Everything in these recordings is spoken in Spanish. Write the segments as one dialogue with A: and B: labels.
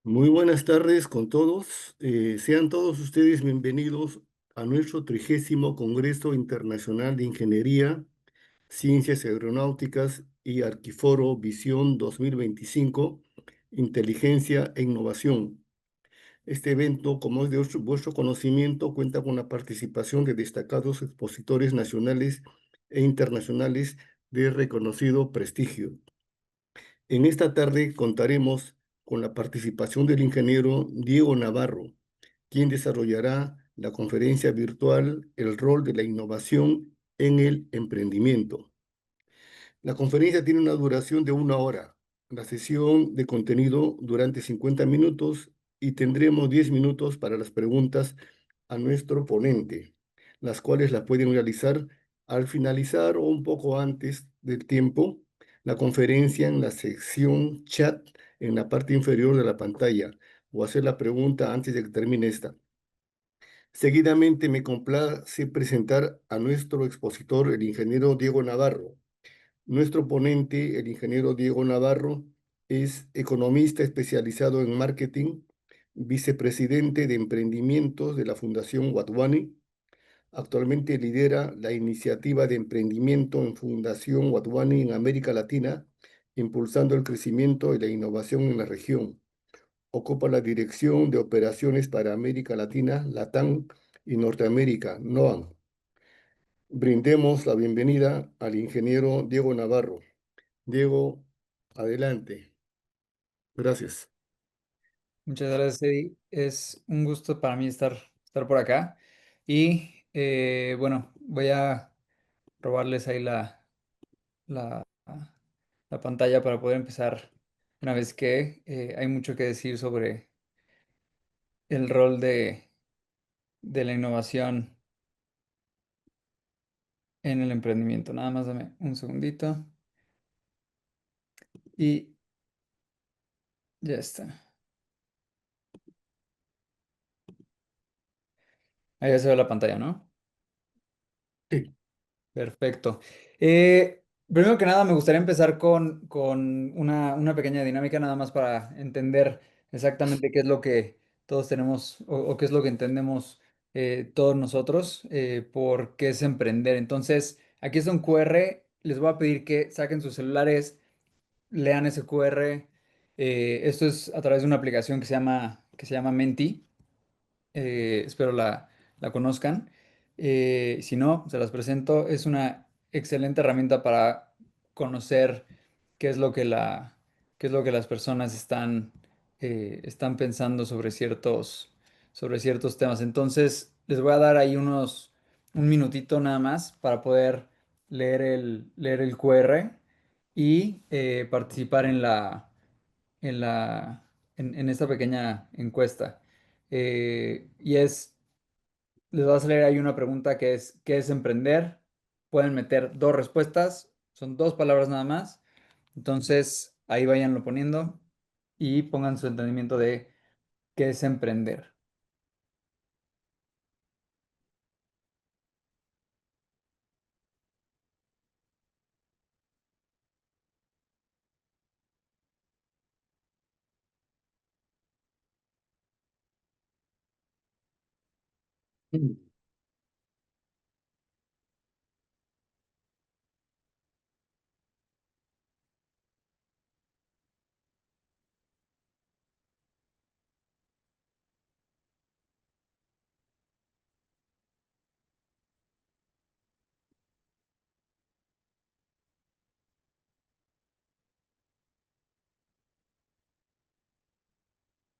A: Muy buenas tardes con todos. Sean todos ustedes bienvenidos a nuestro 30 Congreso Internacional de Ingeniería, Ciencias Aeronáuticas y Arquiforo Visión 2025, Inteligencia e Innovación. Este evento, como es de vuestro conocimiento, cuenta con la participación de destacados expositores nacionales e internacionales de reconocido prestigio. En esta tarde contaremos con la participación del ingeniero Diego Navarro, quien desarrollará la conferencia virtual El rol de la innovación en el emprendimiento. La conferencia tiene una duración de 1 hora. La sesión de contenido durante 50 minutos y tendremos 10 minutos para las preguntas a nuestro ponente, las cuales las pueden realizar al finalizar o un poco antes del tiempo la conferencia en la sección chat en la parte inferior de la pantalla o hacer la pregunta antes de que termine esta. Seguidamente me complace presentar a nuestro expositor, el ingeniero Diego Navarro. Nuestro ponente, el ingeniero Diego Navarro, es economista especializado en marketing, vicepresidente de emprendimientos de la Fundación Watwani. Actualmente lidera la iniciativa de emprendimiento en Fundación Watwani en América Latina, impulsando el crecimiento y la innovación en la región. Ocupa la dirección de operaciones para América Latina, Latam y Norteamérica, NOAM. Brindemos la bienvenida al ingeniero Diego Navarro. Diego, adelante. Gracias.
B: Muchas gracias, Eddie. Es un gusto para mí estar por acá. Y bueno, voy a robarles ahí la, la pantalla para poder empezar una vez que hay mucho que decir sobre el rol de la innovación en el emprendimiento. Nada más dame un segundito y ya está. Ahí ya se ve la pantalla, ¿no?
A: Sí.
B: Perfecto. Primero que nada, me gustaría empezar con una pequeña dinámica, nada más para entender exactamente qué es lo que todos tenemos o qué es lo que entendemos todos nosotros por qué es emprender. Entonces, aquí está un QR. Les voy a pedir que saquen sus celulares, lean ese QR. Esto es a través de una aplicación que se llama Menti. Espero la conozcan. Si no, se las presento. Es una excelente herramienta para conocer qué es lo que qué es lo que las personas están pensando sobre ciertos temas. Entonces, les voy a dar ahí un minutito nada más para poder leer el QR y participar en en esta pequeña encuesta. Les voy a salir ahí una pregunta que es, ¿qué es emprender? Pueden meter dos respuestas, son dos palabras nada más. Entonces, ahí váyanlo poniendo y pongan su entendimiento de qué es emprender.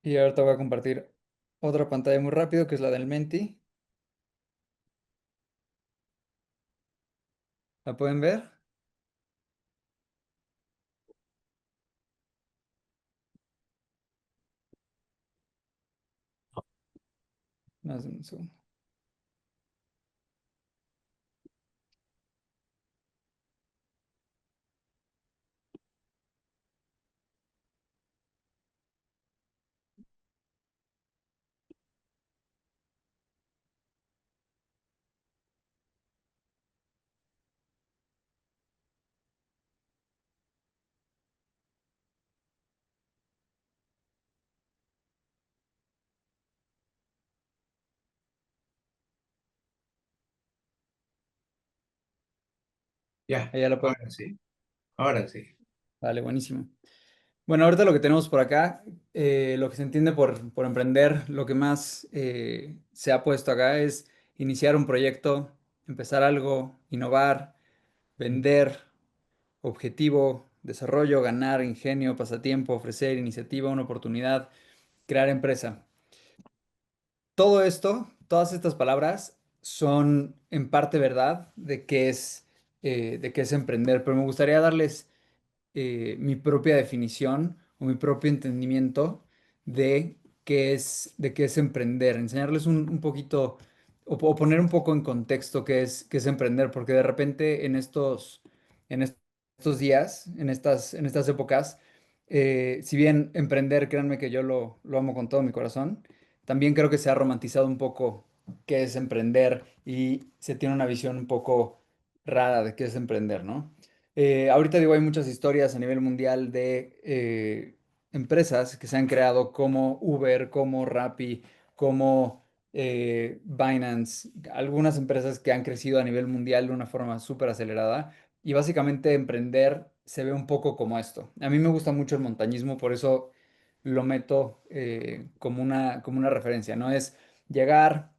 B: Y ahorita voy a compartir otra pantalla muy rápido, que es la del Menti. ¿La pueden ver? Más de un segundo.
C: Ya,
B: Ahí ya lo podemos.
C: ahora sí, ahora sí.
B: Vale, buenísimo. Bueno, ahorita lo que tenemos por acá, lo que se entiende por emprender, lo que más se ha puesto acá es iniciar un proyecto, empezar algo, innovar, vender, objetivo, desarrollo, ganar, ingenio, pasatiempo, ofrecer, iniciativa, una oportunidad, crear empresa. Todo esto, todas estas palabras son en parte verdad de qué es emprender, pero me gustaría darles mi propia definición o mi propio entendimiento de qué es emprender, enseñarles un poquito o poner un poco en contexto qué es emprender, porque de repente en estos días, en estas épocas, si bien emprender, créanme que yo lo amo con todo mi corazón, también creo que se ha romantizado un poco qué es emprender y se tiene una visión un poco rara de qué es emprender, ¿no? Ahorita digo, hay muchas historias a nivel mundial de empresas que se han creado como Uber, como Rappi, como Binance, algunas empresas que han crecido a nivel mundial de una forma súper acelerada y básicamente emprender se ve un poco como esto. A mí me gusta mucho el montañismo, por eso lo meto como una referencia, ¿no? Es llegar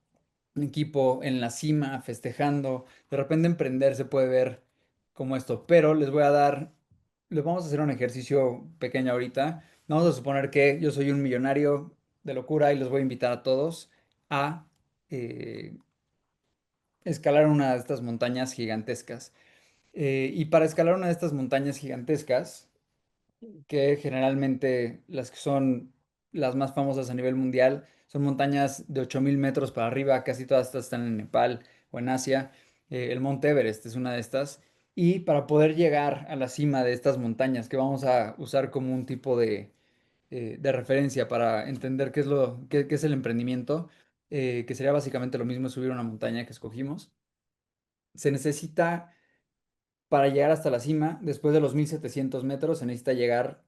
B: un equipo en la cima, festejando. De repente emprender se puede ver como esto, pero les vamos a hacer un ejercicio pequeño ahorita. Vamos a suponer que yo soy un millonario de locura y les voy a invitar a todos a eh, escalar una de estas montañas gigantescas. Y para escalar una de estas montañas gigantescas, que generalmente las que son las más famosas a nivel mundial son montañas de 8000 metros para arriba, casi todas estas están en Nepal o en Asia. El Monte Everest es una de estas. Y para poder llegar a la cima de estas montañas, que vamos a usar como un tipo de referencia para entender qué es el emprendimiento, que sería básicamente lo mismo subir una montaña que escogimos, se necesita para llegar hasta la cima, después de los 1700 metros, se necesita llegar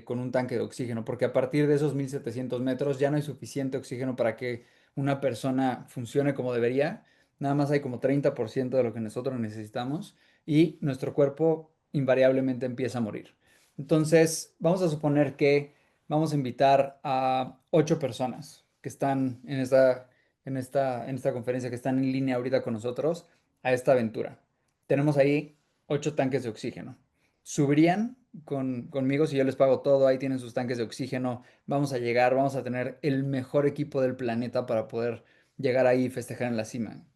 B: con un tanque de oxígeno, porque a partir de esos 1700 metros ya no hay suficiente oxígeno para que una persona funcione como debería. Nada más hay como 30% de lo que nosotros necesitamos y nuestro cuerpo invariablemente empieza a morir. Entonces, vamos a suponer que vamos a invitar a 8 personas que están en esta conferencia, que están en línea ahorita con nosotros, a esta aventura. Tenemos ahí 8 tanques de oxígeno. Subirían conmigo si yo les pago todo, ahí tienen sus tanques de oxígeno, vamos a llegar, vamos a tener el mejor equipo del planeta para poder llegar ahí y festejar en la cima.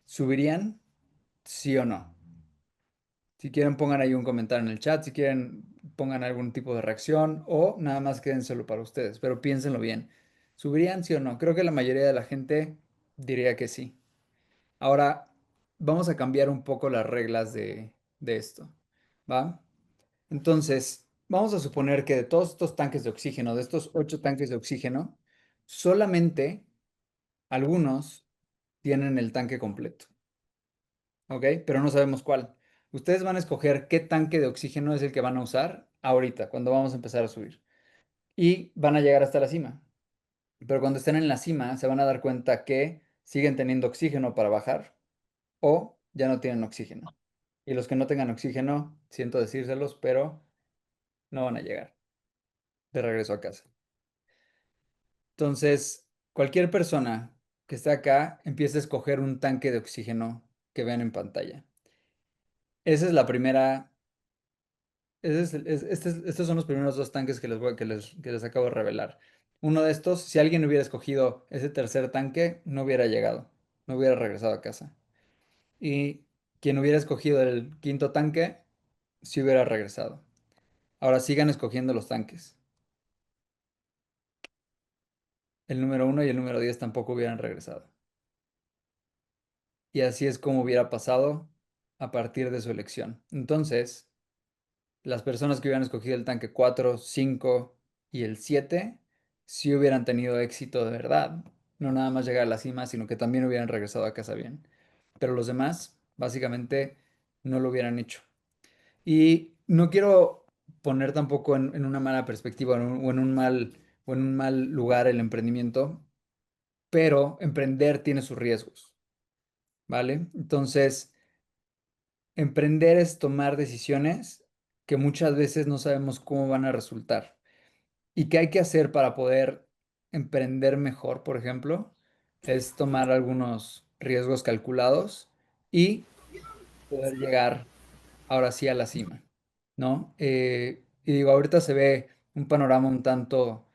B: ¿Subirían? ¿Sí o no? Si quieren pongan ahí un comentario en el chat, si quieren pongan algún tipo de reacción o nada más quédenselo para ustedes, pero piénsenlo bien. ¿Subirían sí o no? Creo que la mayoría de la gente diría que sí. Ahora vamos a cambiar un poco las reglas de esto, ¿va? Entonces, vamos a suponer que de todos estos tanques de oxígeno, de estos 8 tanques de oxígeno, solamente algunos tienen el tanque completo, ¿ok? Pero no sabemos cuál. Ustedes van a escoger qué tanque de oxígeno es el que van a usar ahorita, cuando vamos a empezar a subir. Y van a llegar hasta la cima. Pero cuando estén en la cima, se van a dar cuenta que siguen teniendo oxígeno para bajar o ya no tienen oxígeno. Y los que no tengan oxígeno, siento decírselos, pero no van a llegar de regreso a casa. Entonces, cualquier persona que esté acá empieza a escoger un tanque de oxígeno que vean en pantalla. Esa es la primera, ese es el- es- este es- estos son los primeros 2 tanques que les acabo de revelar. Uno de estos, si alguien hubiera escogido ese tercer tanque, no hubiera llegado, no hubiera regresado a casa. Y quien hubiera escogido el quinto tanque, sí hubiera regresado. Ahora sigan escogiendo los tanques. El número 1 y el número 10 tampoco hubieran regresado. Y así es como hubiera pasado a partir de su elección. Entonces, las personas que hubieran escogido el tanque 4, 5 y el 7 sí hubieran tenido éxito de verdad. No nada más llegar a la cima, sino que también hubieran regresado a casa bien. Pero los demás, básicamente, no lo hubieran hecho. Y no quiero poner tampoco en una mala perspectiva o en un mal lugar el emprendimiento, pero emprender tiene sus riesgos, ¿vale? Entonces, emprender es tomar decisiones que muchas veces no sabemos cómo van a resultar. ¿Y qué hay que hacer para poder emprender mejor, por ejemplo? Es tomar algunos riesgos calculados y poder llegar ahora sí a la cima, ¿no? Y digo, ahorita se ve un panorama un tanto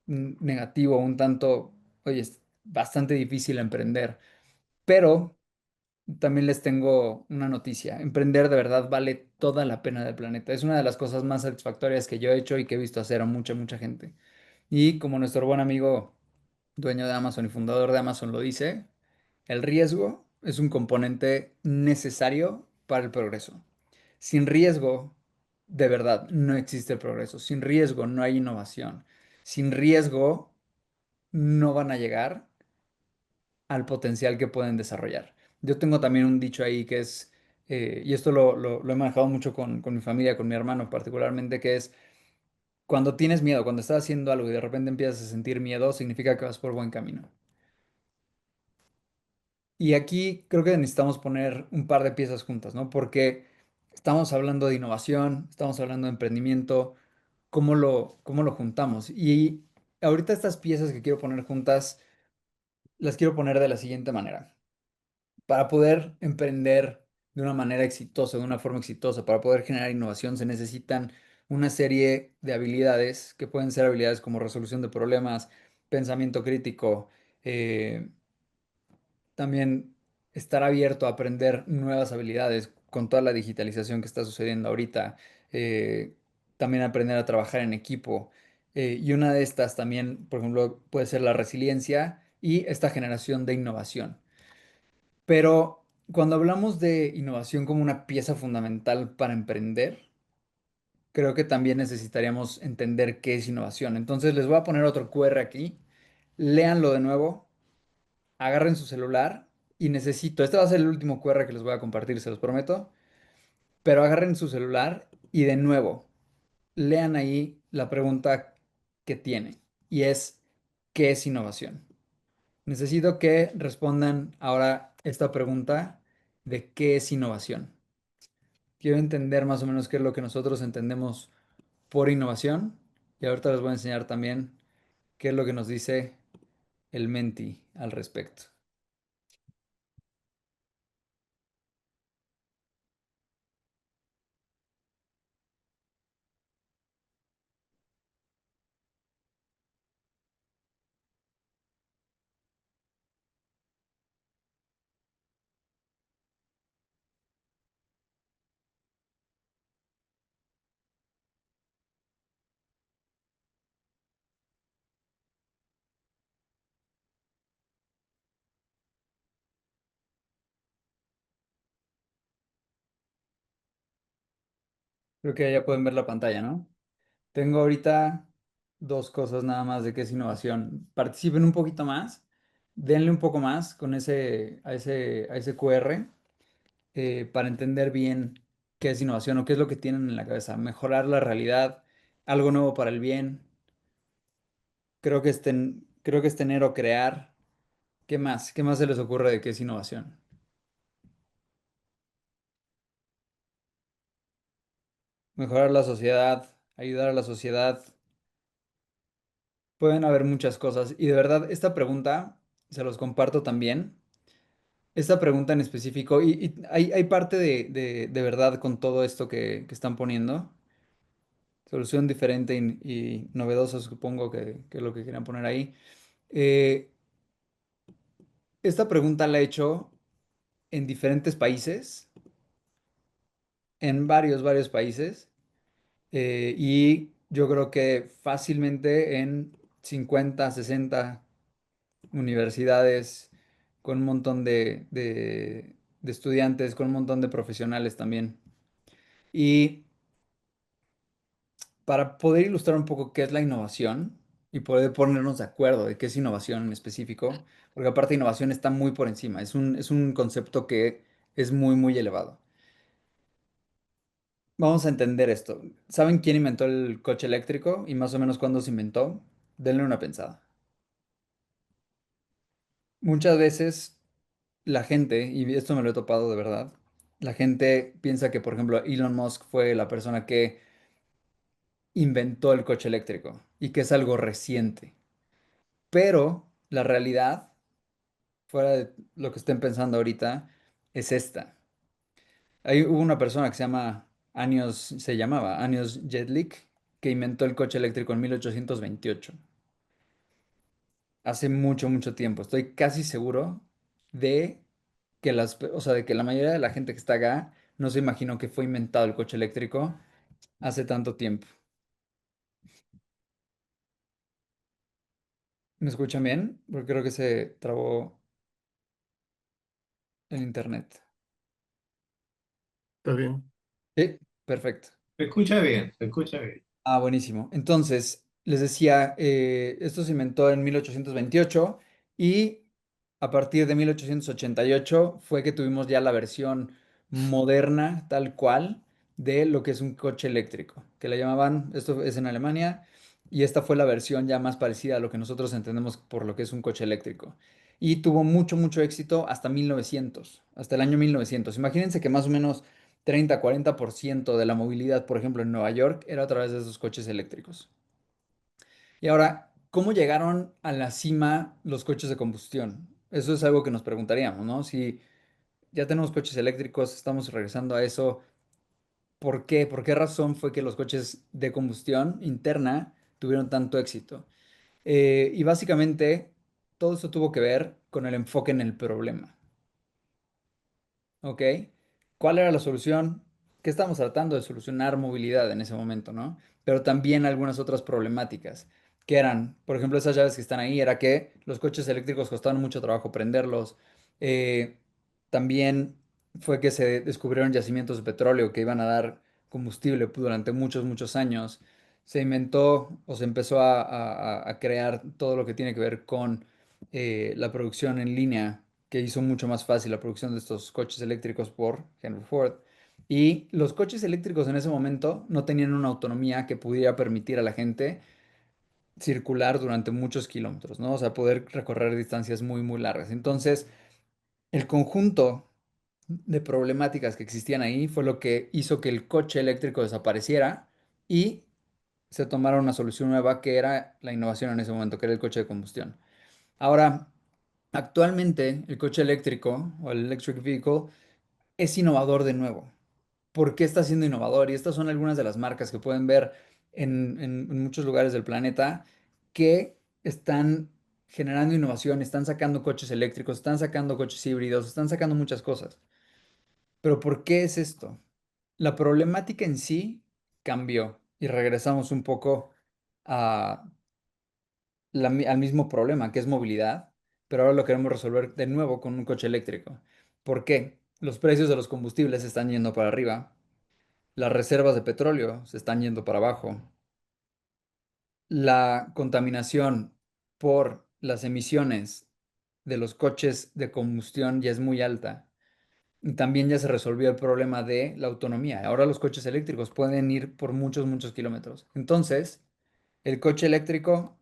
B: negativo, un tanto, oye, es bastante difícil emprender, pero también les tengo una noticia. Emprender de verdad vale toda la pena del planeta. Es una de las cosas más satisfactorias que yo he hecho y que he visto hacer a mucha, mucha gente. Y como nuestro buen amigo, dueño de Amazon y fundador de Amazon lo dice, el riesgo es un componente necesario para el progreso. Sin riesgo, de verdad, no existe el progreso. Sin riesgo, no hay innovación. Sin riesgo, no van a llegar al potencial que pueden desarrollar. Yo tengo también un dicho ahí que es, y esto lo he manejado mucho con mi familia, con mi hermano particularmente, que es, cuando tienes miedo, cuando estás haciendo algo y de repente empiezas a sentir miedo, significa que vas por buen camino. Y aquí creo que necesitamos poner un par de piezas juntas, ¿no? Porque estamos hablando de innovación, estamos hablando de emprendimiento, ¿cómo lo juntamos? Y ahorita estas piezas que quiero poner juntas, las quiero poner de la siguiente manera. Para poder emprender de una manera exitosa, de una forma exitosa, para poder generar innovación, se necesitan una serie de habilidades que pueden ser habilidades como resolución de problemas, pensamiento crítico, eh, también estar abierto a aprender nuevas habilidades con toda la digitalización que está sucediendo ahorita, eh, también aprender a trabajar en equipo. Y una de estas también, por ejemplo, puede ser la resiliencia y esta generación de innovación. Pero cuando hablamos de innovación como una pieza fundamental para emprender, creo que también necesitaríamos entender qué es innovación. Entonces les voy a poner otro QR aquí, léanlo de nuevo, agarren su celular y necesito, este va a ser el último QR que les voy a compartir, se los prometo, pero agarren su celular y de nuevo, lean ahí la pregunta que tiene y es, ¿qué es innovación? Necesito que respondan ahora esta pregunta de qué es innovación. Quiero entender más o menos qué es lo que nosotros entendemos por innovación y ahorita les voy a enseñar también qué es lo que nos dice el Menti al respecto. Creo que ya pueden ver la pantalla, ¿no? Tengo ahorita dos cosas nada más de qué es innovación. Participen un poquito más, denle un poco más con a ese QR para entender bien qué es innovación o qué es lo que tienen en la cabeza. Mejorar la realidad, algo nuevo para el bien. Creo que es tener o crear. ¿Qué más? ¿Qué más se les ocurre de qué es innovación? Mejorar la sociedad, ayudar a la sociedad. Pueden haber muchas cosas. Y de verdad, esta pregunta se los comparto también. Esta pregunta en específico, y hay parte de verdad con todo esto que están poniendo. Solución diferente y novedosa, supongo que es lo que querían poner ahí. Eh, esta pregunta la he hecho en diferentes países, en varios países, y yo creo que fácilmente en 50 60 universidades, con un montón de estudiantes, con un montón de profesionales también. Y para poder ilustrar un poco qué es la innovación y poder ponernos de acuerdo de qué es innovación en específico, porque aparte innovación está muy por encima, es un concepto que es muy, muy elevado. Vamos a entender esto. ¿Saben quién inventó el coche eléctrico y más o menos cuándo se inventó? Denle una pensada. Muchas veces la gente, y esto me lo he topado de verdad, la gente piensa que, por ejemplo, Elon Musk fue la persona que inventó el coche eléctrico y que es algo reciente. Pero la realidad, fuera de lo que estén pensando ahorita, es esta. Hubo una persona que se llamaba Anios Jedlik, que inventó el coche eléctrico en 1828. Hace mucho, mucho tiempo. Estoy casi seguro de que o sea, de que la mayoría de la gente que está acá no se imaginó que fue inventado el coche eléctrico hace tanto tiempo. ¿Me escuchan bien? Porque creo que se trabó el internet.
A: ¿Está bien?
B: Sí, perfecto.
C: Se escucha bien, se escucha bien.
B: Ah, buenísimo. Entonces, les decía, esto se inventó en 1828 y a partir de 1888 fue que tuvimos ya la versión moderna, tal cual, de lo que es un coche eléctrico, que le llamaban, esto es en Alemania, y esta fue la versión ya más parecida a lo que nosotros entendemos por lo que es un coche eléctrico. Y tuvo mucho, mucho éxito hasta 1900, hasta el año 1900. Imagínense que más o menos 30-40% de la movilidad, por ejemplo, en Nueva York, era a través de esos coches eléctricos. Y ahora, ¿cómo llegaron a la cima los coches de combustión? Eso es algo que nos preguntaríamos, ¿no? Si ya tenemos coches eléctricos, estamos regresando a eso, ¿por qué? ¿Por qué razón fue que los coches de combustión interna tuvieron tanto éxito? Y básicamente, todo eso tuvo que ver con el enfoque en el problema. ¿Ok? ¿Cuál era la solución? ¿Qué estamos tratando de solucionar movilidad en ese momento, ¿no? Pero también algunas otras problemáticas, que eran, por ejemplo, esas llaves que están ahí, era que los coches eléctricos costaban mucho trabajo prenderlos. Eh, También fue que se descubrieron yacimientos de petróleo que iban a dar combustible durante muchos, muchos años. Se inventó o se empezó a crear todo lo que tiene que ver con la producción en línea que hizo mucho más fácil la producción de estos coches eléctricos por Henry Ford. Y los coches eléctricos en ese momento no tenían una autonomía que pudiera permitir a la gente circular durante muchos kilómetros, ¿no? O sea, poder recorrer distancias muy, muy largas. Entonces, el conjunto de problemáticas que existían ahí fue lo que hizo que el coche eléctrico desapareciera y se tomara una solución nueva que era la innovación en ese momento, que era el coche de combustión. Ahora, actualmente el coche eléctrico o el electric vehicle es innovador de nuevo. ¿Por qué está siendo innovador? Y estas son algunas de las marcas que pueden ver en muchos lugares del planeta que están generando innovación, están sacando coches eléctricos, están sacando coches híbridos, están sacando muchas cosas. Pero ¿por qué es esto? La problemática en sí cambió y regresamos un poco a al mismo problema, que es movilidad, pero ahora lo queremos resolver de nuevo con un coche eléctrico. ¿Por qué? Los precios de los combustibles se están yendo para arriba, las reservas de petróleo se están yendo para abajo, la contaminación por las emisiones de los coches de combustión ya es muy alta. Y también ya se resolvió el problema de la autonomía. Ahora los coches eléctricos pueden ir por muchos, muchos kilómetros. Entonces, el coche eléctrico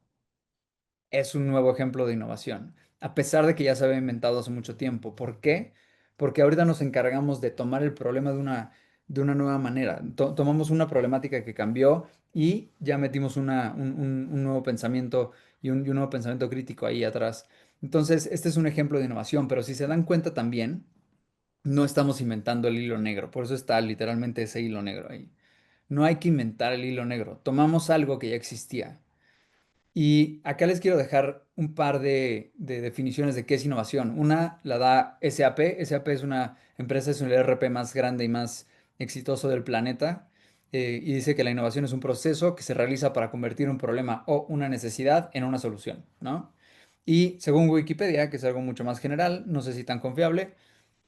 B: es un nuevo ejemplo de innovación, a pesar de que ya se había inventado hace mucho tiempo. ¿Por qué? Porque ahorita nos encargamos de tomar el problema de una nueva manera. Tomamos una problemática que cambió y ya metimos un nuevo pensamiento y un nuevo pensamiento crítico ahí atrás. Entonces, este es un ejemplo de innovación, pero si se dan cuenta también, no estamos inventando el hilo negro. Por eso está literalmente ese hilo negro ahí. No hay que inventar el hilo negro. Tomamos algo que ya existía. Y acá les quiero dejar un par de definiciones de qué es innovación. Una la da SAP. SAP es una empresa, es el ERP más grande y más exitoso del planeta. Y dice que la innovación es un proceso que se realiza para convertir un problema o una necesidad en una solución, ¿no? Y según Wikipedia, que es algo mucho más general, no sé si tan confiable,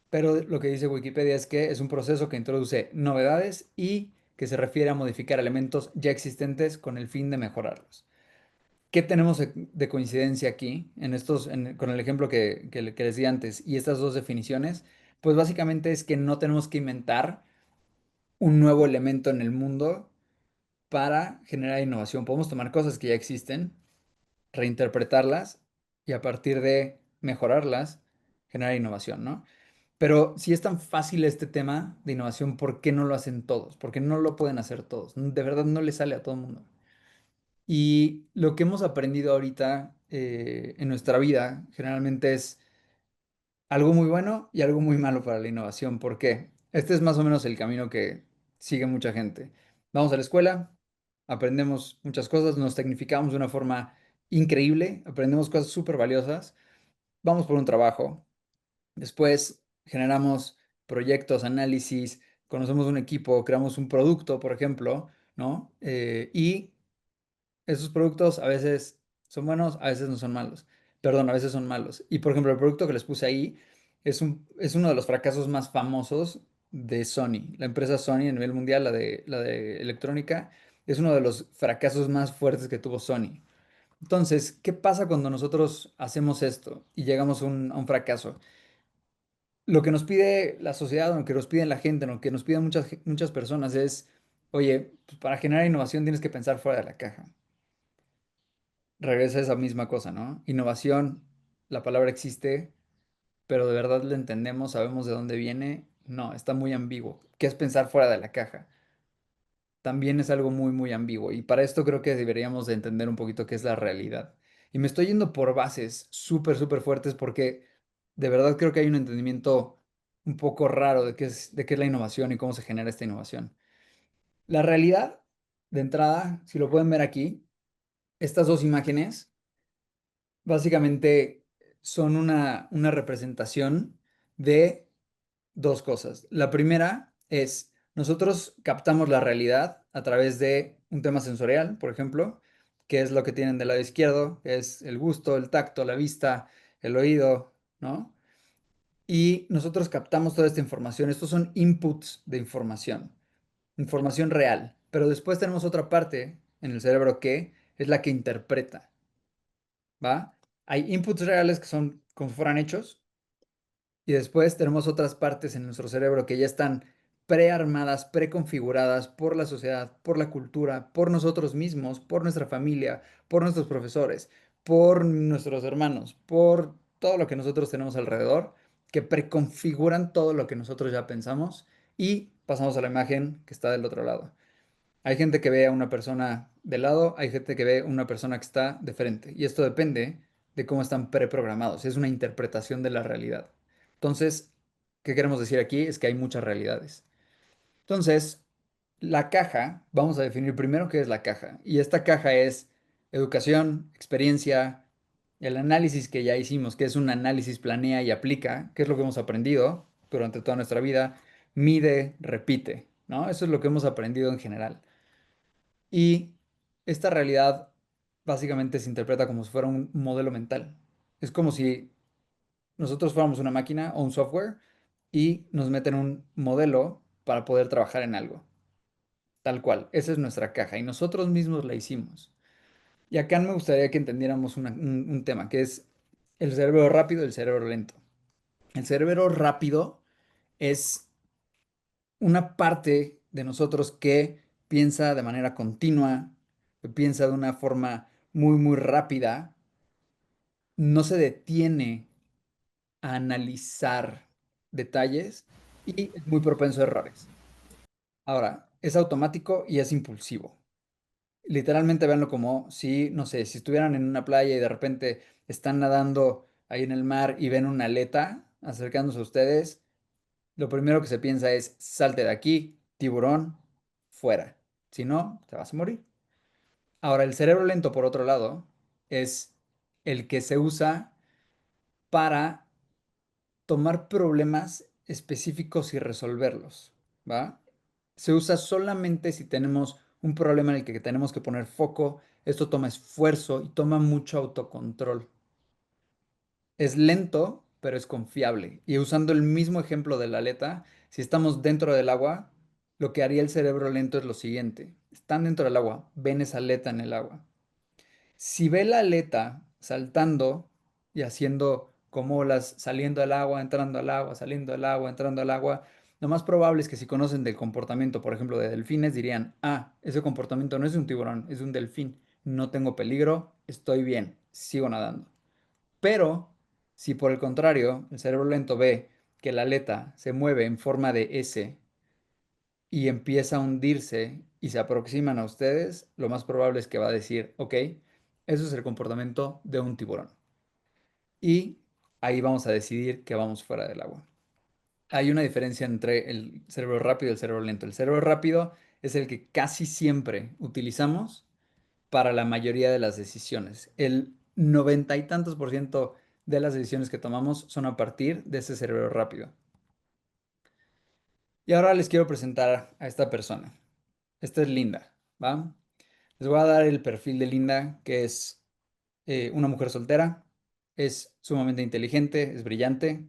B: pero lo que dice Wikipedia es que es un proceso que introduce novedades y que se refiere a modificar elementos ya existentes con el fin de mejorarlos. ¿Qué tenemos de coincidencia aquí en con el ejemplo que les di antes y estas dos definiciones? Pues básicamente es que no tenemos que inventar un nuevo elemento en el mundo para generar innovación. Podemos tomar cosas que ya existen, reinterpretarlas y a partir de mejorarlas, generar innovación, ¿no? Pero si es tan fácil este tema de innovación, ¿por qué no lo hacen todos? ¿Por qué no lo pueden hacer todos? De verdad no le sale a todo el mundo. Y lo que hemos aprendido ahorita en nuestra vida generalmente es algo muy bueno y algo muy malo para la innovación. ¿Por qué? Este es más o menos el camino que sigue mucha gente. Vamos a la escuela, aprendemos muchas cosas, nos tecnificamos de una forma increíble, aprendemos cosas súper valiosas, vamos por un trabajo, después generamos proyectos, análisis, conocemos un equipo, creamos un producto, por ejemplo, ¿no? Y esos productos a veces son buenos, a veces no son malos. Perdón, a veces son malos. Y por ejemplo, el producto que les puse ahí es uno de los fracasos más famosos de Sony. La empresa Sony a nivel mundial, la de electrónica, es uno de los fracasos más fuertes que tuvo Sony. Entonces, ¿qué pasa cuando nosotros hacemos esto y llegamos a un fracaso? Lo que nos pide la sociedad, o lo que nos pide la gente, lo que nos piden muchas personas es, oye, pues, para generar innovación tienes que pensar fuera de la caja. Regresa a esa misma cosa, ¿no? Innovación, la palabra existe, pero de verdad la entendemos, sabemos de dónde viene. No, está muy ambiguo. ¿Qué es pensar fuera de la caja? También es algo muy, muy ambiguo. Y para esto creo que deberíamos de entender un poquito qué es la realidad. Y me estoy yendo por bases súper, súper fuertes porque de verdad creo que hay un entendimiento un poco raro de qué es la innovación y cómo se genera esta innovación. La realidad, de entrada, si lo pueden ver aquí, estas dos imágenes básicamente son una representación de dos cosas. La primera es, nosotros captamos la realidad a través de un tema sensorial, por ejemplo, que es lo que tienen del lado izquierdo, que es el gusto, el tacto, la vista, el oído, ¿no? Y nosotros captamos toda esta información. Estos son inputs de información, información real. Pero después tenemos otra parte en el cerebro que es la que interpreta. ¿Va? Hay inputs reales que son como si fueran hechos y después tenemos otras partes en nuestro cerebro que ya están prearmadas, preconfiguradas por la sociedad, por la cultura, por nosotros mismos, por nuestra familia, por nuestros profesores, por nuestros hermanos, por todo lo que nosotros tenemos alrededor, que preconfiguran todo lo que nosotros ya pensamos y pasamos a la imagen que está del otro lado. Hay gente que ve a una persona de lado, hay gente que ve a una persona que está de frente. Y esto depende de cómo están preprogramados. Es una interpretación de la realidad. Entonces, ¿qué queremos decir aquí? Es que hay muchas realidades. Entonces, la caja, vamos a definir primero qué es la caja. Y esta caja es educación, experiencia, el análisis que ya hicimos, que es un análisis planea y aplica, que es lo que hemos aprendido durante toda nuestra vida, mide, repite, ¿no? Eso es lo que hemos aprendido en general. Y esta realidad básicamente se interpreta como si fuera un modelo mental. Es como si nosotros fuéramos una máquina o un software y nos meten un modelo para poder trabajar en algo. Tal cual. Esa es nuestra caja y nosotros mismos la hicimos. Y acá me gustaría que entendiéramos un tema, que es el cerebro rápido y el cerebro lento. El cerebro rápido es una parte de nosotros que piensa de manera continua, que piensa de una forma muy, muy rápida, no se detiene a analizar detalles y es muy propenso a errores. Ahora, es automático y es impulsivo. Literalmente véanlo como si, no sé, si estuvieran en una playa y de repente están nadando ahí en el mar y ven una aleta acercándose a ustedes, lo primero que se piensa es, salte de aquí, tiburón, fuera. Si no, te vas a morir. Ahora, el cerebro lento, por otro lado, es el que se usa para tomar problemas específicos y resolverlos, ¿va? Se usa solamente si tenemos un problema en el que tenemos que poner foco. Esto toma esfuerzo y toma mucho autocontrol. Es lento, pero es confiable. Y usando el mismo ejemplo de la aleta, si estamos dentro del agua, lo que haría el cerebro lento es lo siguiente. Están dentro del agua, ven esa aleta en el agua. Si ve la aleta saltando y haciendo como olas, saliendo al agua, entrando al agua, saliendo al agua, entrando al agua, lo más probable es que si conocen del comportamiento, por ejemplo, de delfines, dirían, ah, ese comportamiento no es de un tiburón, es de un delfín. No tengo peligro, estoy bien, sigo nadando. Pero si por el contrario el cerebro lento ve que la aleta se mueve en forma de S y empieza a hundirse y se aproximan a ustedes, lo más probable es que va a decir, ok, eso es el comportamiento de un tiburón. Y ahí vamos a decidir que vamos fuera del agua. Hay una diferencia entre el cerebro rápido y el cerebro lento. El cerebro rápido es el que casi siempre utilizamos para la mayoría de las decisiones. El 90 y tantos por ciento de las decisiones que tomamos son a partir de ese cerebro rápido. Y ahora les quiero presentar a esta persona. Esta es Linda, ¿va? Les voy a dar el perfil de Linda, que es una mujer soltera, es sumamente inteligente, es brillante,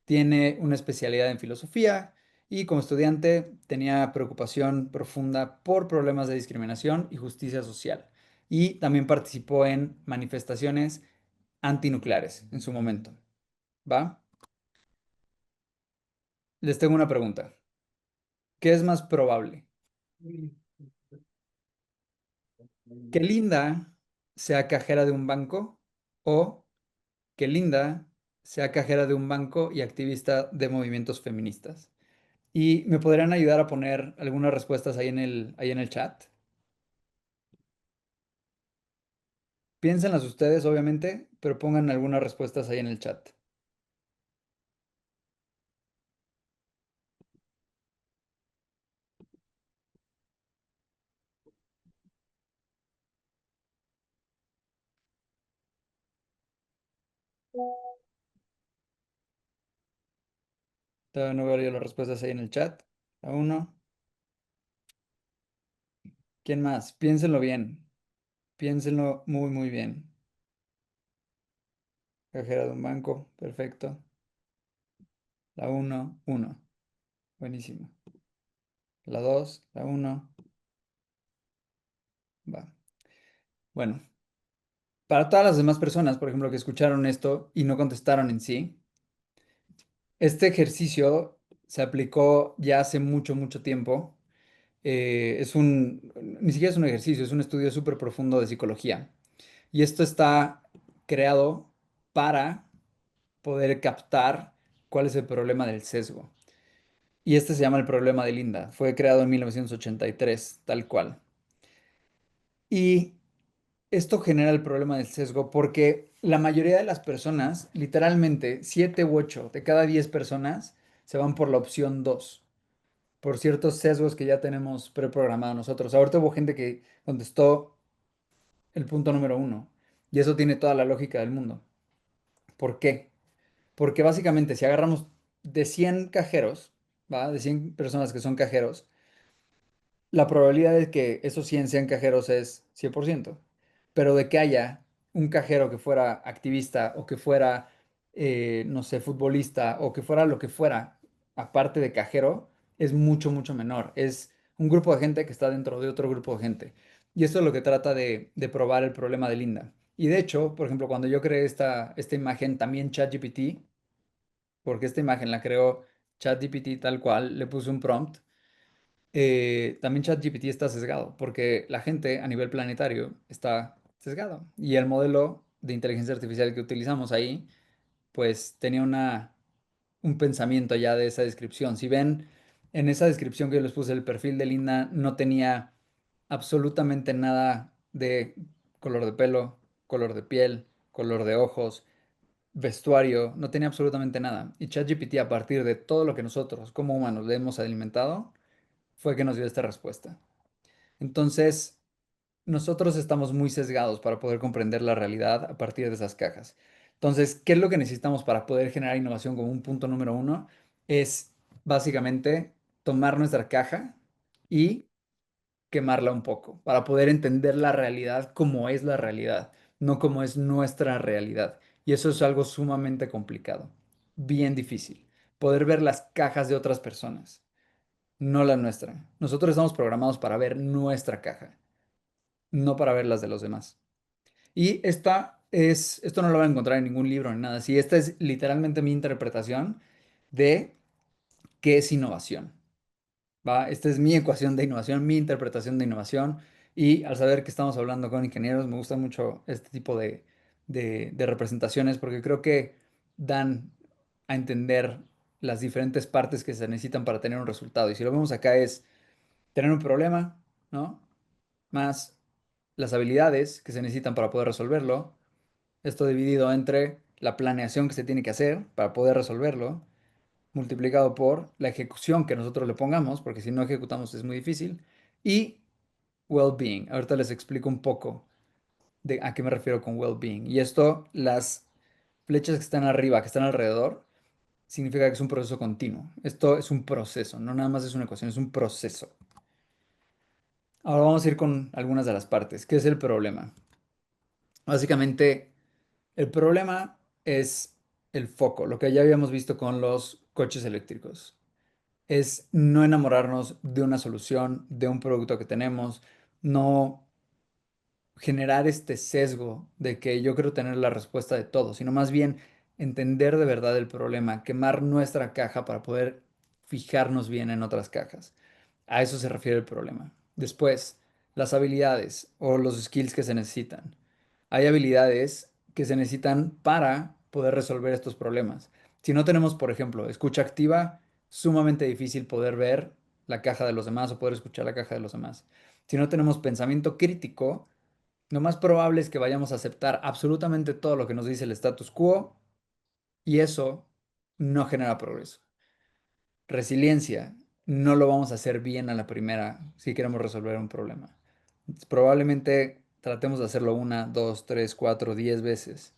B: tiene una especialidad en filosofía y como estudiante tenía preocupación profunda por problemas de discriminación y justicia social. Y también participó en manifestaciones antinucleares en su momento, ¿va? Les tengo una pregunta. ¿Qué es más probable? ¿Que Linda sea cajera de un banco o que Linda sea cajera de un banco y activista de movimientos feministas? ¿Y me podrían ayudar a poner algunas respuestas ahí en el chat? Piénsenlas ustedes, obviamente, pero pongan algunas respuestas ahí en el chat. Todavía no veo yo las respuestas ahí en el chat. A uno. ¿Quién más? Piénsenlo bien. Piénsenlo muy, muy bien. Cajera de un banco. Perfecto. La uno, uno. Buenísimo. La 2, la uno. Va. Bueno, para todas las demás personas, por ejemplo, que escucharon esto y no contestaron en sí, este ejercicio se aplicó ya hace mucho, mucho tiempo. Ni siquiera es un ejercicio, es un estudio súper profundo de psicología. Y esto está creado para poder captar cuál es el problema del sesgo. Y este se llama el problema de Linda. Fue creado en 1983, tal cual. Y esto genera el problema del sesgo porque la mayoría de las personas, literalmente 7 u 8 de cada 10 personas, se van por la opción 2 por ciertos sesgos que ya tenemos preprogramados nosotros. Ahorita hubo gente que contestó el punto número 1 y eso tiene toda la lógica del mundo. ¿Por qué? Porque básicamente si agarramos de 100 cajeros, ¿va? De 100 personas que son cajeros, la probabilidad de que esos 100 sean cajeros es 100%, pero de que haya un cajero que fuera activista o que fuera, no sé, futbolista o que fuera lo que fuera, aparte de cajero, es mucho, mucho menor. Es un grupo de gente que está dentro de otro grupo de gente. Y esto es lo que trata de probar el problema de Linda. Y de hecho, por ejemplo, cuando yo creé esta imagen, también ChatGPT, porque esta imagen la creó ChatGPT tal cual, le puse un prompt también ChatGPT está sesgado, porque la gente a nivel planetario está sesgado. Y el modelo de inteligencia artificial que utilizamos ahí, pues tenía un pensamiento ya de esa descripción. Si ven, en esa descripción que yo les puse, el perfil de Linda no tenía absolutamente nada de color de pelo, color de piel, color de ojos, vestuario, no tenía absolutamente nada. Y ChatGPT, a partir de todo lo que nosotros como humanos le hemos alimentado, fue que nos dio esta respuesta. Entonces, nosotros estamos muy sesgados para poder comprender la realidad a partir de esas cajas. Entonces, ¿qué es lo que necesitamos para poder generar innovación como un punto número uno? Es básicamente tomar nuestra caja y quemarla un poco para poder entender la realidad como es la realidad, no como es nuestra realidad. Y eso es algo sumamente complicado, bien difícil. Poder ver las cajas de otras personas, no la nuestra. Nosotros estamos programados para ver nuestra caja, no para ver las de los demás. Y esto no lo van a encontrar en ningún libro ni nada así. Esta es literalmente mi interpretación de qué es innovación. ¿Va? Esta es mi ecuación de innovación, mi interpretación de innovación. Y al saber que estamos hablando con ingenieros, me gusta mucho este tipo de representaciones porque creo que dan a entender las diferentes partes que se necesitan para tener un resultado. Y si lo vemos acá es tener un problema, ¿no? Más las habilidades que se necesitan para poder resolverlo. Esto dividido entre la planeación que se tiene que hacer para poder resolverlo, multiplicado por la ejecución que nosotros le pongamos, porque si no ejecutamos es muy difícil, y well-being. Ahorita les explico un poco de a qué me refiero con well-being. Y esto, las flechas que están arriba, que están alrededor, significa que es un proceso continuo. Esto es un proceso, no nada más es una ecuación, es un proceso. Ahora vamos a ir con algunas de las partes. ¿Qué es el problema? Básicamente, el problema es el foco, lo que ya habíamos visto con los coches eléctricos. Es no enamorarnos de una solución, de un producto que tenemos, no generar este sesgo de que yo quiero tener la respuesta de todo, sino más bien entender de verdad el problema, quemar nuestra caja para poder fijarnos bien en otras cajas. A eso se refiere el problema. Después, las habilidades o los skills que se necesitan. Hay habilidades que se necesitan para poder resolver estos problemas. Si no tenemos, por ejemplo, escucha activa, sumamente difícil poder ver la caja de los demás o poder escuchar la caja de los demás. Si no tenemos pensamiento crítico, lo más probable es que vayamos a aceptar absolutamente todo lo que nos dice el status quo y eso no genera progreso. Resiliencia, no lo vamos a hacer bien a la primera si queremos resolver un problema. Probablemente tratemos de hacerlo una, dos, tres, cuatro, 10 veces.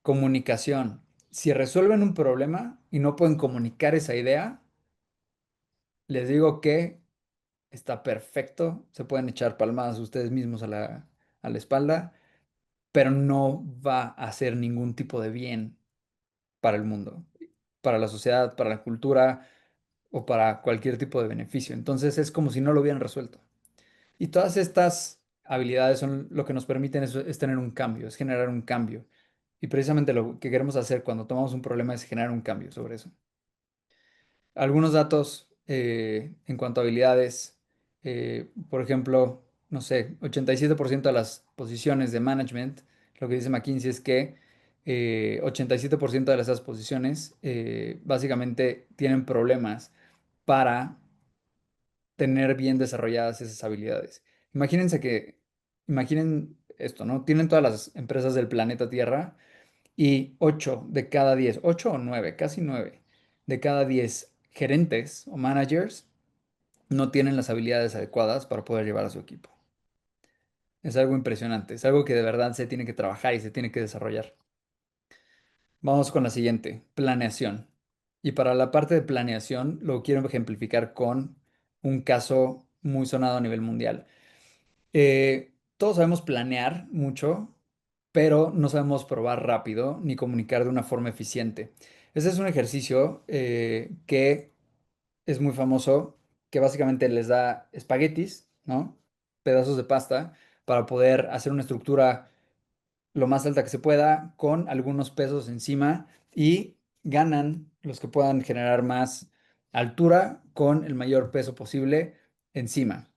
B: Comunicación. Si resuelven un problema y no pueden comunicar esa idea, les digo que está perfecto. Se pueden echar palmadas ustedes mismos a la espalda, pero no va a hacer ningún tipo de bien para el mundo, para la sociedad, para la cultura o para cualquier tipo de beneficio. Entonces es como si no lo hubieran resuelto. Y todas estas habilidades son lo que nos permiten es tener un cambio, es generar un cambio. Y precisamente lo que queremos hacer cuando tomamos un problema es generar un cambio sobre eso. Algunos datos en cuanto a habilidades, por ejemplo, no sé, 87% de las posiciones de management, lo que dice McKinsey es que 87% de esas posiciones básicamente tienen problemas para tener bien desarrolladas esas habilidades. Imaginen esto, ¿no? Tienen todas las empresas del planeta Tierra y 8 de cada 10, 8 o 9, casi 9 de cada 10 gerentes o managers no tienen las habilidades adecuadas para poder llevar a su equipo. Es algo impresionante, es algo que de verdad se tiene que trabajar y se tiene que desarrollar. Vamos con la siguiente, planeación. Y para la parte de planeación lo quiero ejemplificar con un caso muy sonado a nivel mundial. Todos sabemos planear mucho, pero no sabemos probar rápido ni comunicar de una forma eficiente. Ese es un ejercicio que es muy famoso, que básicamente les da espaguetis, ¿no? Pedazos de pasta para poder hacer una estructura lo más alta que se pueda con algunos pesos encima y ganan los que puedan generar más altura con el mayor peso posible encima.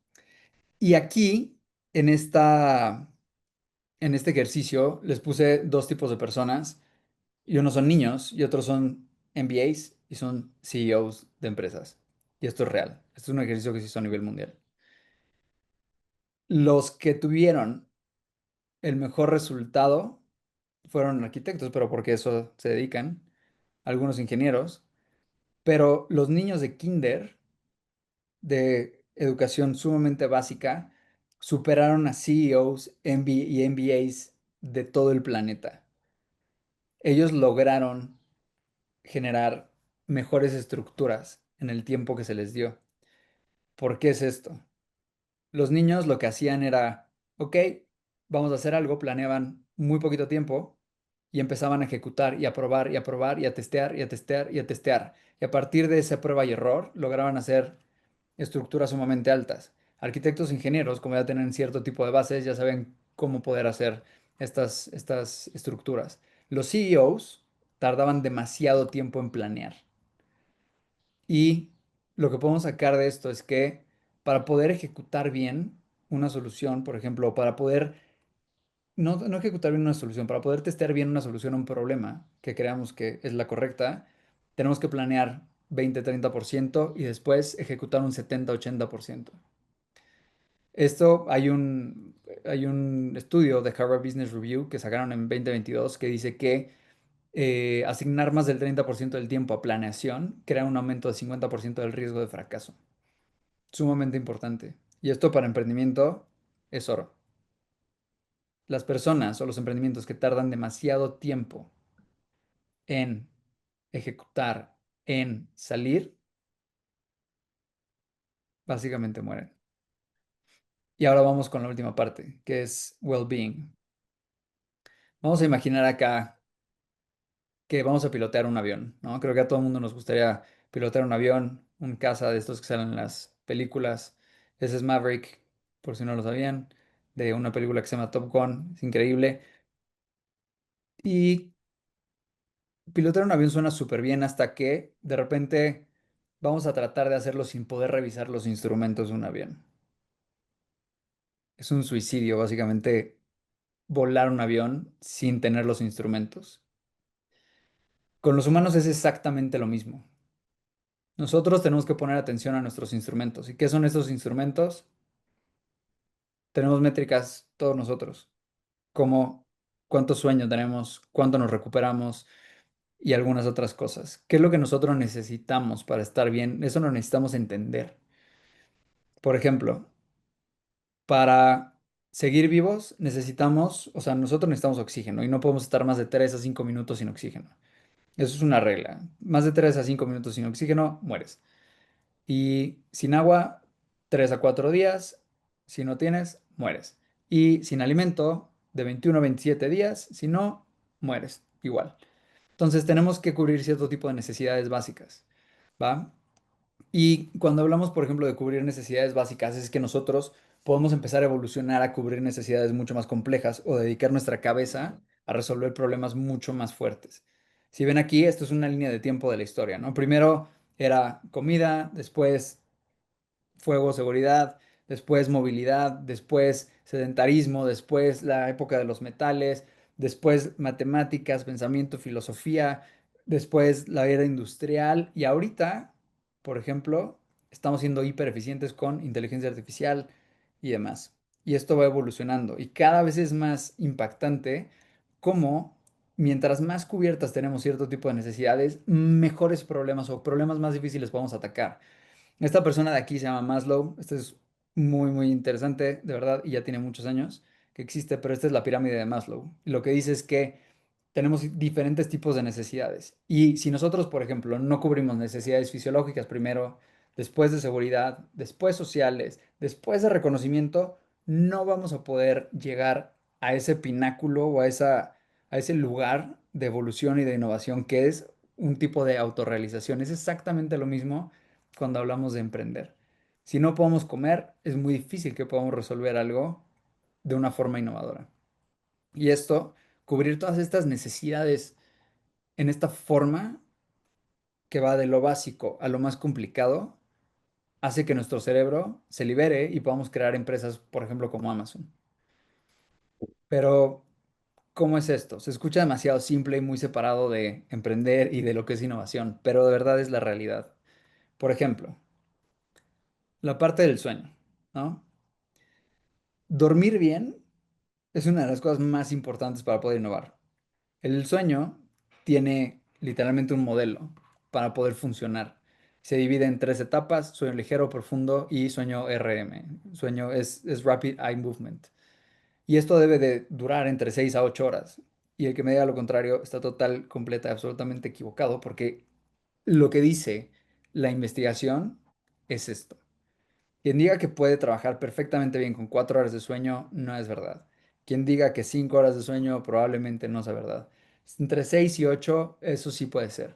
B: Y aquí, en en este ejercicio, les puse dos tipos de personas, y unos son niños y otros son MBAs y son CEOs de empresas. Y esto es real. Esto es un ejercicio que se hizo a nivel mundial. Los que tuvieron el mejor resultado fueron arquitectos, pero porque eso se dedican, algunos ingenieros, pero los niños de kinder, de educación sumamente básica, superaron a CEOs y MBAs de todo el planeta. Ellos lograron generar mejores estructuras en el tiempo que se les dio. ¿Por qué es esto? Los niños lo que hacían era, ok, vamos a hacer algo, planeaban muy poquito tiempo y empezaban a ejecutar y a probar y a probar y a testear y a testear y a testear. Y a partir de esa prueba y error lograban hacer estructuras sumamente altas. Arquitectos, ingenieros, como ya tienen cierto tipo de bases, ya saben cómo poder hacer estas estructuras. Los CEOs tardaban demasiado tiempo en planear. Y lo que podemos sacar de esto es que para poder ejecutar bien una solución, por ejemplo, para poder, no ejecutar bien una solución, para poder testear bien una solución a un problema que creamos que es la correcta, tenemos que planear 20-30% y después ejecutar un 70-80%. Esto hay un estudio de Harvard Business Review que sacaron en 2022 que dice que asignar más del 30% del tiempo a planeación crea un aumento de 50% del riesgo de fracaso. Sumamente importante. Y esto para emprendimiento es oro. Las personas o los emprendimientos que tardan demasiado tiempo en ejecutar, en salir, básicamente mueren. Y ahora vamos con la última parte, que es well-being. Vamos a imaginar acá que vamos a pilotear un avión, ¿no? Creo que a todo el mundo nos gustaría pilotear un avión, un caza de estos que salen en las películas. Ese es Maverick, por si no lo sabían, de una película que se llama Top Gun. Es increíble. Y pilotear un avión suena súper bien hasta que de repente vamos a tratar de hacerlo sin poder revisar los instrumentos de un avión. Es un suicidio, básicamente, volar un avión sin tener los instrumentos. Con los humanos es exactamente lo mismo. Nosotros tenemos que poner atención a nuestros instrumentos. ¿Y qué son estos instrumentos? Tenemos métricas todos nosotros, como cuánto sueño tenemos, cuánto nos recuperamos y algunas otras cosas. ¿Qué es lo que nosotros necesitamos para estar bien? Eso lo necesitamos entender. Por ejemplo, para seguir vivos necesitamos, o sea, nosotros necesitamos oxígeno y no podemos estar más de 3 a 5 minutos sin oxígeno. Eso es una regla. Más de 3 a 5 minutos sin oxígeno, mueres. Y sin agua, 3 a 4 días. Si no tienes, mueres. Y sin alimento, de 21 a 27 días. Si no, mueres. Igual. Entonces tenemos que cubrir cierto tipo de necesidades básicas. ¿Va? Y cuando hablamos, por ejemplo, de cubrir necesidades básicas, es que nosotros podemos empezar a evolucionar a cubrir necesidades mucho más complejas o dedicar nuestra cabeza a resolver problemas mucho más fuertes. Si ven aquí, esto es una línea de tiempo de la historia, ¿no? Primero era comida, después fuego, seguridad, después movilidad, después sedentarismo, después la época de los metales, después matemáticas, pensamiento, filosofía, después la era industrial y ahorita, por ejemplo, estamos siendo hiper eficientes con inteligencia artificial y demás. Y esto va evolucionando y cada vez es más impactante cómo mientras más cubiertas tenemos cierto tipo de necesidades, mejores problemas o problemas más difíciles podemos atacar. Esta persona de aquí se llama Maslow. Este es muy, muy interesante, de verdad, y ya tiene muchos años que existe, pero esta es la pirámide de Maslow. Y lo que dice es que tenemos diferentes tipos de necesidades. Y si nosotros, por ejemplo, no cubrimos necesidades fisiológicas primero, después de seguridad, después sociales, después de reconocimiento, no vamos a poder llegar a ese pináculo o a ese lugar de evolución y de innovación que es un tipo de autorrealización. Es exactamente lo mismo cuando hablamos de emprender. Si no podemos comer, es muy difícil que podamos resolver algo de una forma innovadora. Y esto, cubrir todas estas necesidades en esta forma que va de lo básico a lo más complicado, hace que nuestro cerebro se libere y podamos crear empresas, por ejemplo, como Amazon. Pero, ¿cómo es esto? Se escucha demasiado simple y muy separado de emprender y de lo que es innovación, pero de verdad es la realidad. Por ejemplo, la parte del sueño, ¿no? Dormir bien es una de las cosas más importantes para poder innovar. El sueño tiene literalmente un modelo para poder funcionar. Se divide en tres etapas: sueño ligero, profundo y sueño RM. Sueño es Rapid Eye Movement. Y esto debe de durar entre 6 a 8 horas. Y el que me diga lo contrario está total, completa, absolutamente equivocado porque lo que dice la investigación es esto. Quien diga que puede trabajar perfectamente bien con 4 horas de sueño no es verdad. Quien diga que 5 horas de sueño probablemente no sea verdad. Entre 6 y 8, eso sí puede ser.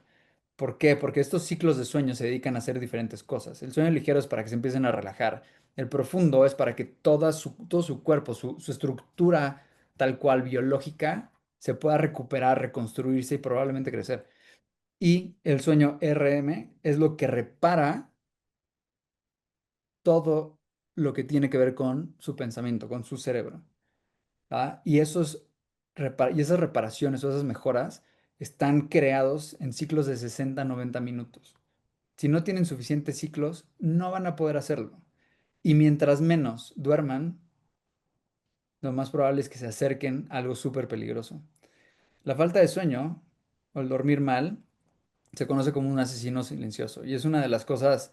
B: ¿Por qué? Porque estos ciclos de sueño se dedican a hacer diferentes cosas. El sueño ligero es para que se empiecen a relajar. El profundo es para que todo su cuerpo, su estructura tal cual biológica, se pueda recuperar, reconstruirse y probablemente crecer. Y el sueño RM es lo que repara todo lo que tiene que ver con su pensamiento, con su cerebro. ¿Va? Y esas reparaciones o esas mejoras están creados en ciclos de 60 a 90 minutos. Si no tienen suficientes ciclos, no van a poder hacerlo. Y mientras menos duerman, lo más probable es que se acerquen a algo súper peligroso. La falta de sueño o el dormir mal se conoce como un asesino silencioso y es una de las cosas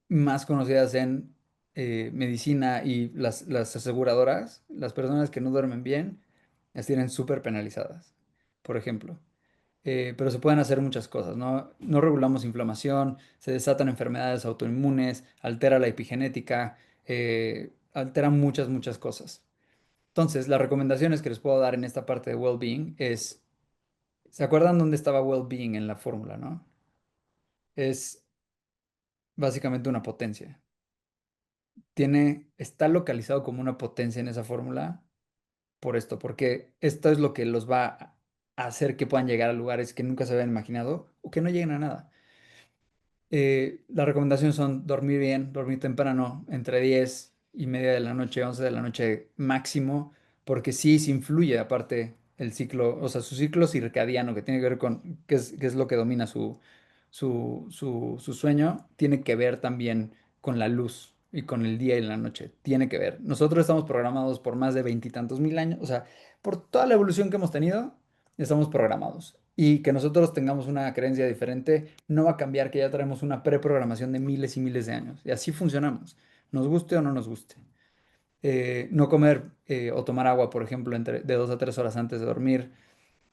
B: más conocidas en medicina y las aseguradoras. Las personas que no duermen bien las tienen súper penalizadas, por ejemplo. Pero se pueden hacer muchas cosas, ¿no? No regulamos inflamación, se desatan enfermedades autoinmunes, altera la epigenética, altera muchas cosas. Entonces, las recomendaciones que les puedo dar en esta parte de well-being es, ¿se acuerdan dónde estaba well-being en la fórmula, no? Es básicamente una potencia. Está localizado como una potencia en esa fórmula por esto, porque esto es lo que los va a hacer que puedan llegar a lugares que nunca se habían imaginado o que no lleguen a nada. Las recomendaciones son dormir bien, dormir temprano, entre 10:30 de la noche, 11 de la noche máximo, porque sí se influye aparte el ciclo, o sea, su ciclo circadiano, que tiene que ver con qué es lo que domina su sueño, tiene que ver también con la luz y con el día y la noche, tiene que ver. Nosotros estamos programados por más de veintitantos mil años, o sea, por toda la evolución que hemos tenido, estamos programados. Y que nosotros tengamos una creencia diferente no va a cambiar que ya traemos una preprogramación de miles y miles de años. Y así funcionamos, nos guste o no nos guste. No comer o tomar agua, por ejemplo, de 2 a 3 horas antes de dormir,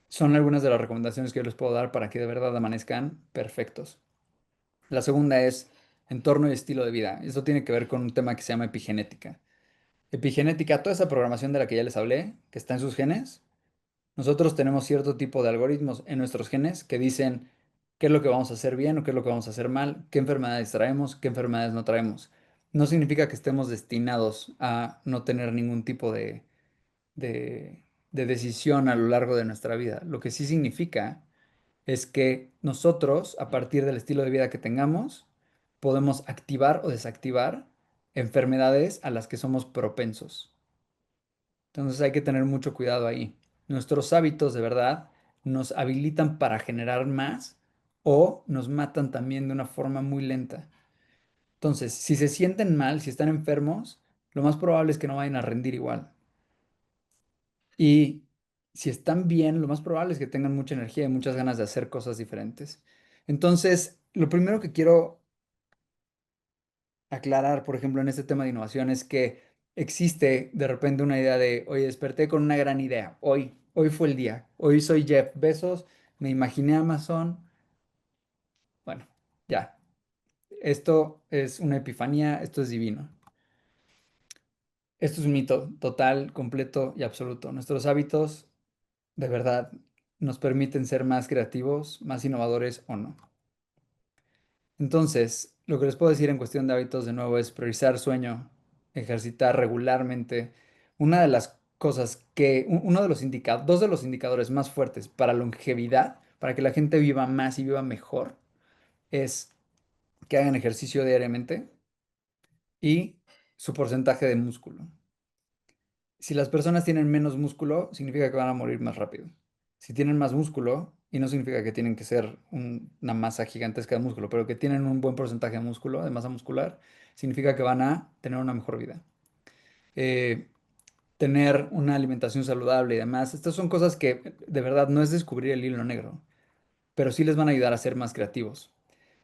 B: son algunas de las recomendaciones que yo les puedo dar para que de verdad amanezcan perfectos. La segunda es entorno y estilo de vida. Esto tiene que ver con un tema que se llama epigenética. Epigenética, toda esa programación de la que ya les hablé, que está en sus genes, nosotros tenemos cierto tipo de algoritmos en nuestros genes que dicen qué es lo que vamos a hacer bien o qué es lo que vamos a hacer mal, qué enfermedades traemos, qué enfermedades no traemos. No significa que estemos destinados a no tener ningún tipo de decisión a lo largo de nuestra vida. Lo que sí significa es que nosotros, a partir del estilo de vida que tengamos, podemos activar o desactivar enfermedades a las que somos propensos. Entonces hay que tener mucho cuidado ahí. Nuestros hábitos de verdad nos habilitan para generar más o nos matan también de una forma muy lenta. Entonces, si se sienten mal, si están enfermos, lo más probable es que no vayan a rendir igual. Y si están bien, lo más probable es que tengan mucha energía y muchas ganas de hacer cosas diferentes. Entonces, lo primero que quiero aclarar, por ejemplo, en este tema de innovación es que existe de repente una idea de, oye, desperté con una gran idea, hoy fue el día, hoy soy Jeff Bezos, me imaginé Amazon, bueno, ya, esto es una epifanía, esto es divino. Esto es un mito total, completo y absoluto. Nuestros hábitos de verdad nos permiten ser más creativos, más innovadores o no. Entonces, lo que les puedo decir en cuestión de hábitos de nuevo es priorizar sueño, ejercitar regularmente. Una de las cosas uno de los dos de los indicadores más fuertes para longevidad, para que la gente viva más y viva mejor, es que hagan ejercicio diariamente y su porcentaje de músculo. Si las personas tienen menos músculo, significa que van a morir más rápido. Si tienen más músculo, y no significa que tienen que ser una masa gigantesca de músculo, pero que tienen un buen porcentaje de músculo, de masa muscular, significa que van a tener una mejor vida. Eh, Tener una alimentación saludable y demás, estas son cosas que de verdad no es descubrir el hilo negro, pero sí les van a ayudar a ser más creativos.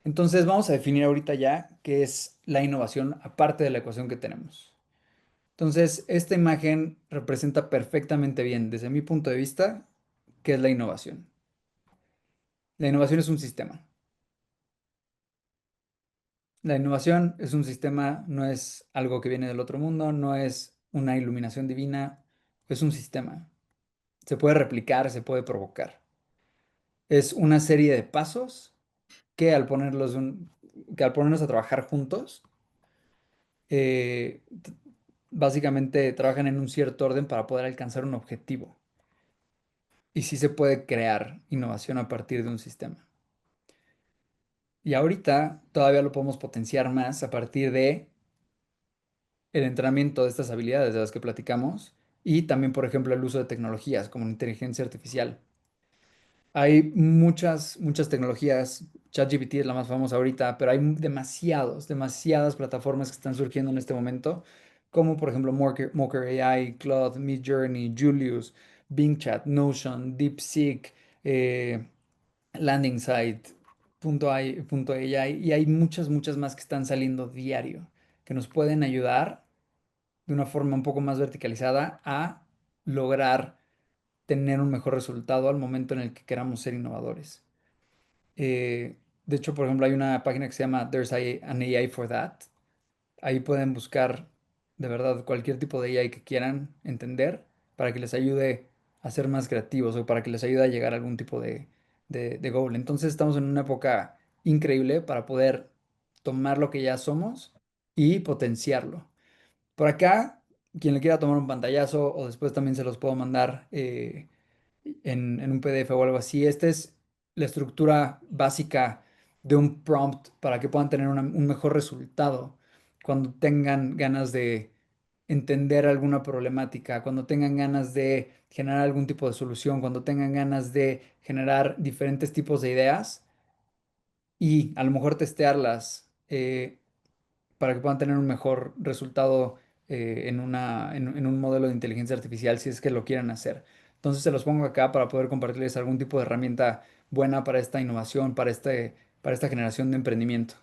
B: Entonces vamos a definir ahorita ya qué es la innovación aparte de la ecuación que tenemos. Entonces, esta imagen representa perfectamente bien, desde mi punto de vista, qué es la innovación. La innovación es un sistema. La innovación es un sistema, no es algo que viene del otro mundo, no es una iluminación divina, es un sistema. Se puede replicar, se puede provocar. Es una serie de pasos que que al ponernos a trabajar juntos, básicamente trabajan en un cierto orden para poder alcanzar un objetivo. Y sí se puede crear innovación a partir de un sistema. Y ahorita todavía lo podemos potenciar más a partir de el entrenamiento de estas habilidades de las que platicamos y también, por ejemplo, el uso de tecnologías como la inteligencia artificial. Hay muchas tecnologías. ChatGPT es la más famosa ahorita, pero hay demasiadas plataformas que están surgiendo en este momento, como por ejemplo Mocker AI, Claude, Midjourney, Julius, Bing Chat, Notion, DeepSeek, eh, Landing Site, punto AI, y hay muchas más que están saliendo diario, que nos pueden ayudar de una forma un poco más verticalizada a lograr tener un mejor resultado al momento en el que queramos ser innovadores. De hecho, por ejemplo, hay una página que se llama an AI for That. Ahí pueden buscar de verdad cualquier tipo de AI que quieran entender para que les ayude a ser más creativos o para que les ayude a llegar a algún tipo de goal. Entonces estamos en una época increíble para poder tomar lo que ya somos y potenciarlo. Por acá, quien le quiera tomar un pantallazo o después también se los puedo mandar en un PDF o algo así. Esta es la estructura básica de un prompt para que puedan tener un mejor resultado cuando tengan ganas de entender alguna problemática, cuando tengan ganas de generar algún tipo de solución, cuando tengan ganas de generar diferentes tipos de ideas y a lo mejor testearlas. Para que puedan tener un mejor resultado en un modelo de inteligencia artificial si es que lo quieren hacer. Entonces se los pongo acá para poder compartirles algún tipo de herramienta buena para esta innovación, para esta generación de emprendimiento.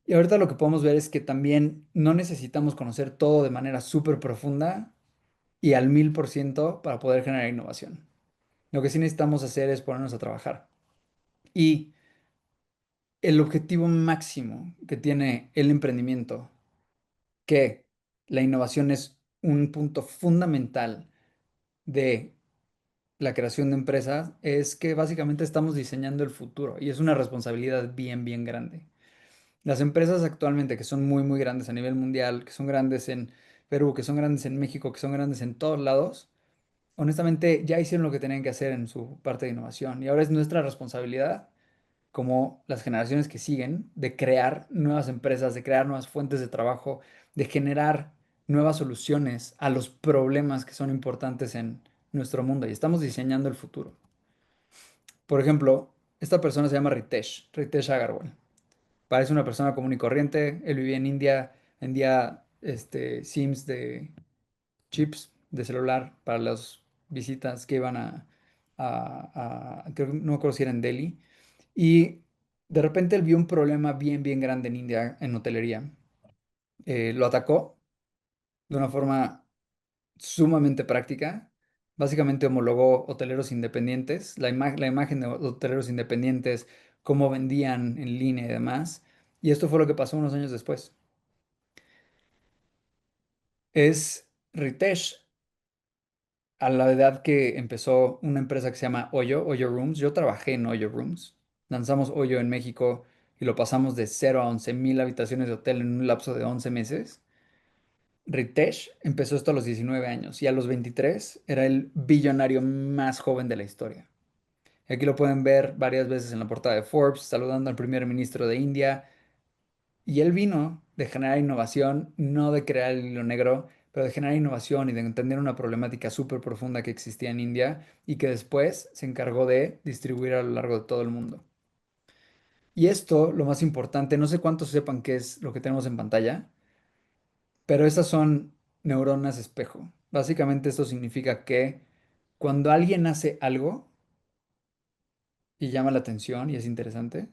B: Y ahorita lo que podemos ver es que también no necesitamos conocer todo de manera súper profunda y al 1000% para poder generar innovación. Lo que sí necesitamos hacer es ponernos a trabajar. Y el objetivo máximo que tiene el emprendimiento, que la innovación es un punto fundamental de la creación de empresas, es que básicamente estamos diseñando el futuro y es una responsabilidad bien grande. Las empresas actualmente que son muy grandes a nivel mundial, que son grandes en Perú, que son grandes en México, que son grandes en todos lados, honestamente ya hicieron lo que tenían que hacer en su parte de innovación y ahora es nuestra responsabilidad como las generaciones que siguen, de crear nuevas empresas, de crear nuevas fuentes de trabajo, de generar nuevas soluciones a los problemas que son importantes en nuestro mundo y estamos diseñando el futuro. Por ejemplo, esta persona se llama Ritesh Agarwal. Parece una persona común y corriente. Él vivía en India, vendía SIMs de chips de celular para las visitas que iban creo que no me acuerdo si era en Delhi. Y de repente él vio un problema bien grande en India en hotelería. Lo atacó de una forma sumamente práctica. Básicamente homologó hoteleros independientes, la imagen de hoteleros independientes, cómo vendían en línea y demás. Y esto fue lo que pasó unos años después. Es Ritesh a la edad que empezó una empresa que se llama Hoyo Rooms. Yo trabajé en Hoyo Rooms. Lanzamos Hoyo en México y lo pasamos de 0 a 11,000 habitaciones de hotel en un lapso de 11 meses. Ritesh empezó esto a los 19 años y a los 23 era el billonario más joven de la historia. Aquí lo pueden ver varias veces en la portada de Forbes, saludando al primer ministro de India, y él vino de generar innovación, no de crear el hilo negro, pero de generar innovación y de entender una problemática súper profunda que existía en India y que después se encargó de distribuir a lo largo de todo el mundo. Y esto, lo más importante, no sé cuántos sepan qué es lo que tenemos en pantalla, pero estas son neuronas espejo. Básicamente esto significa que cuando alguien hace algo y llama la atención y es interesante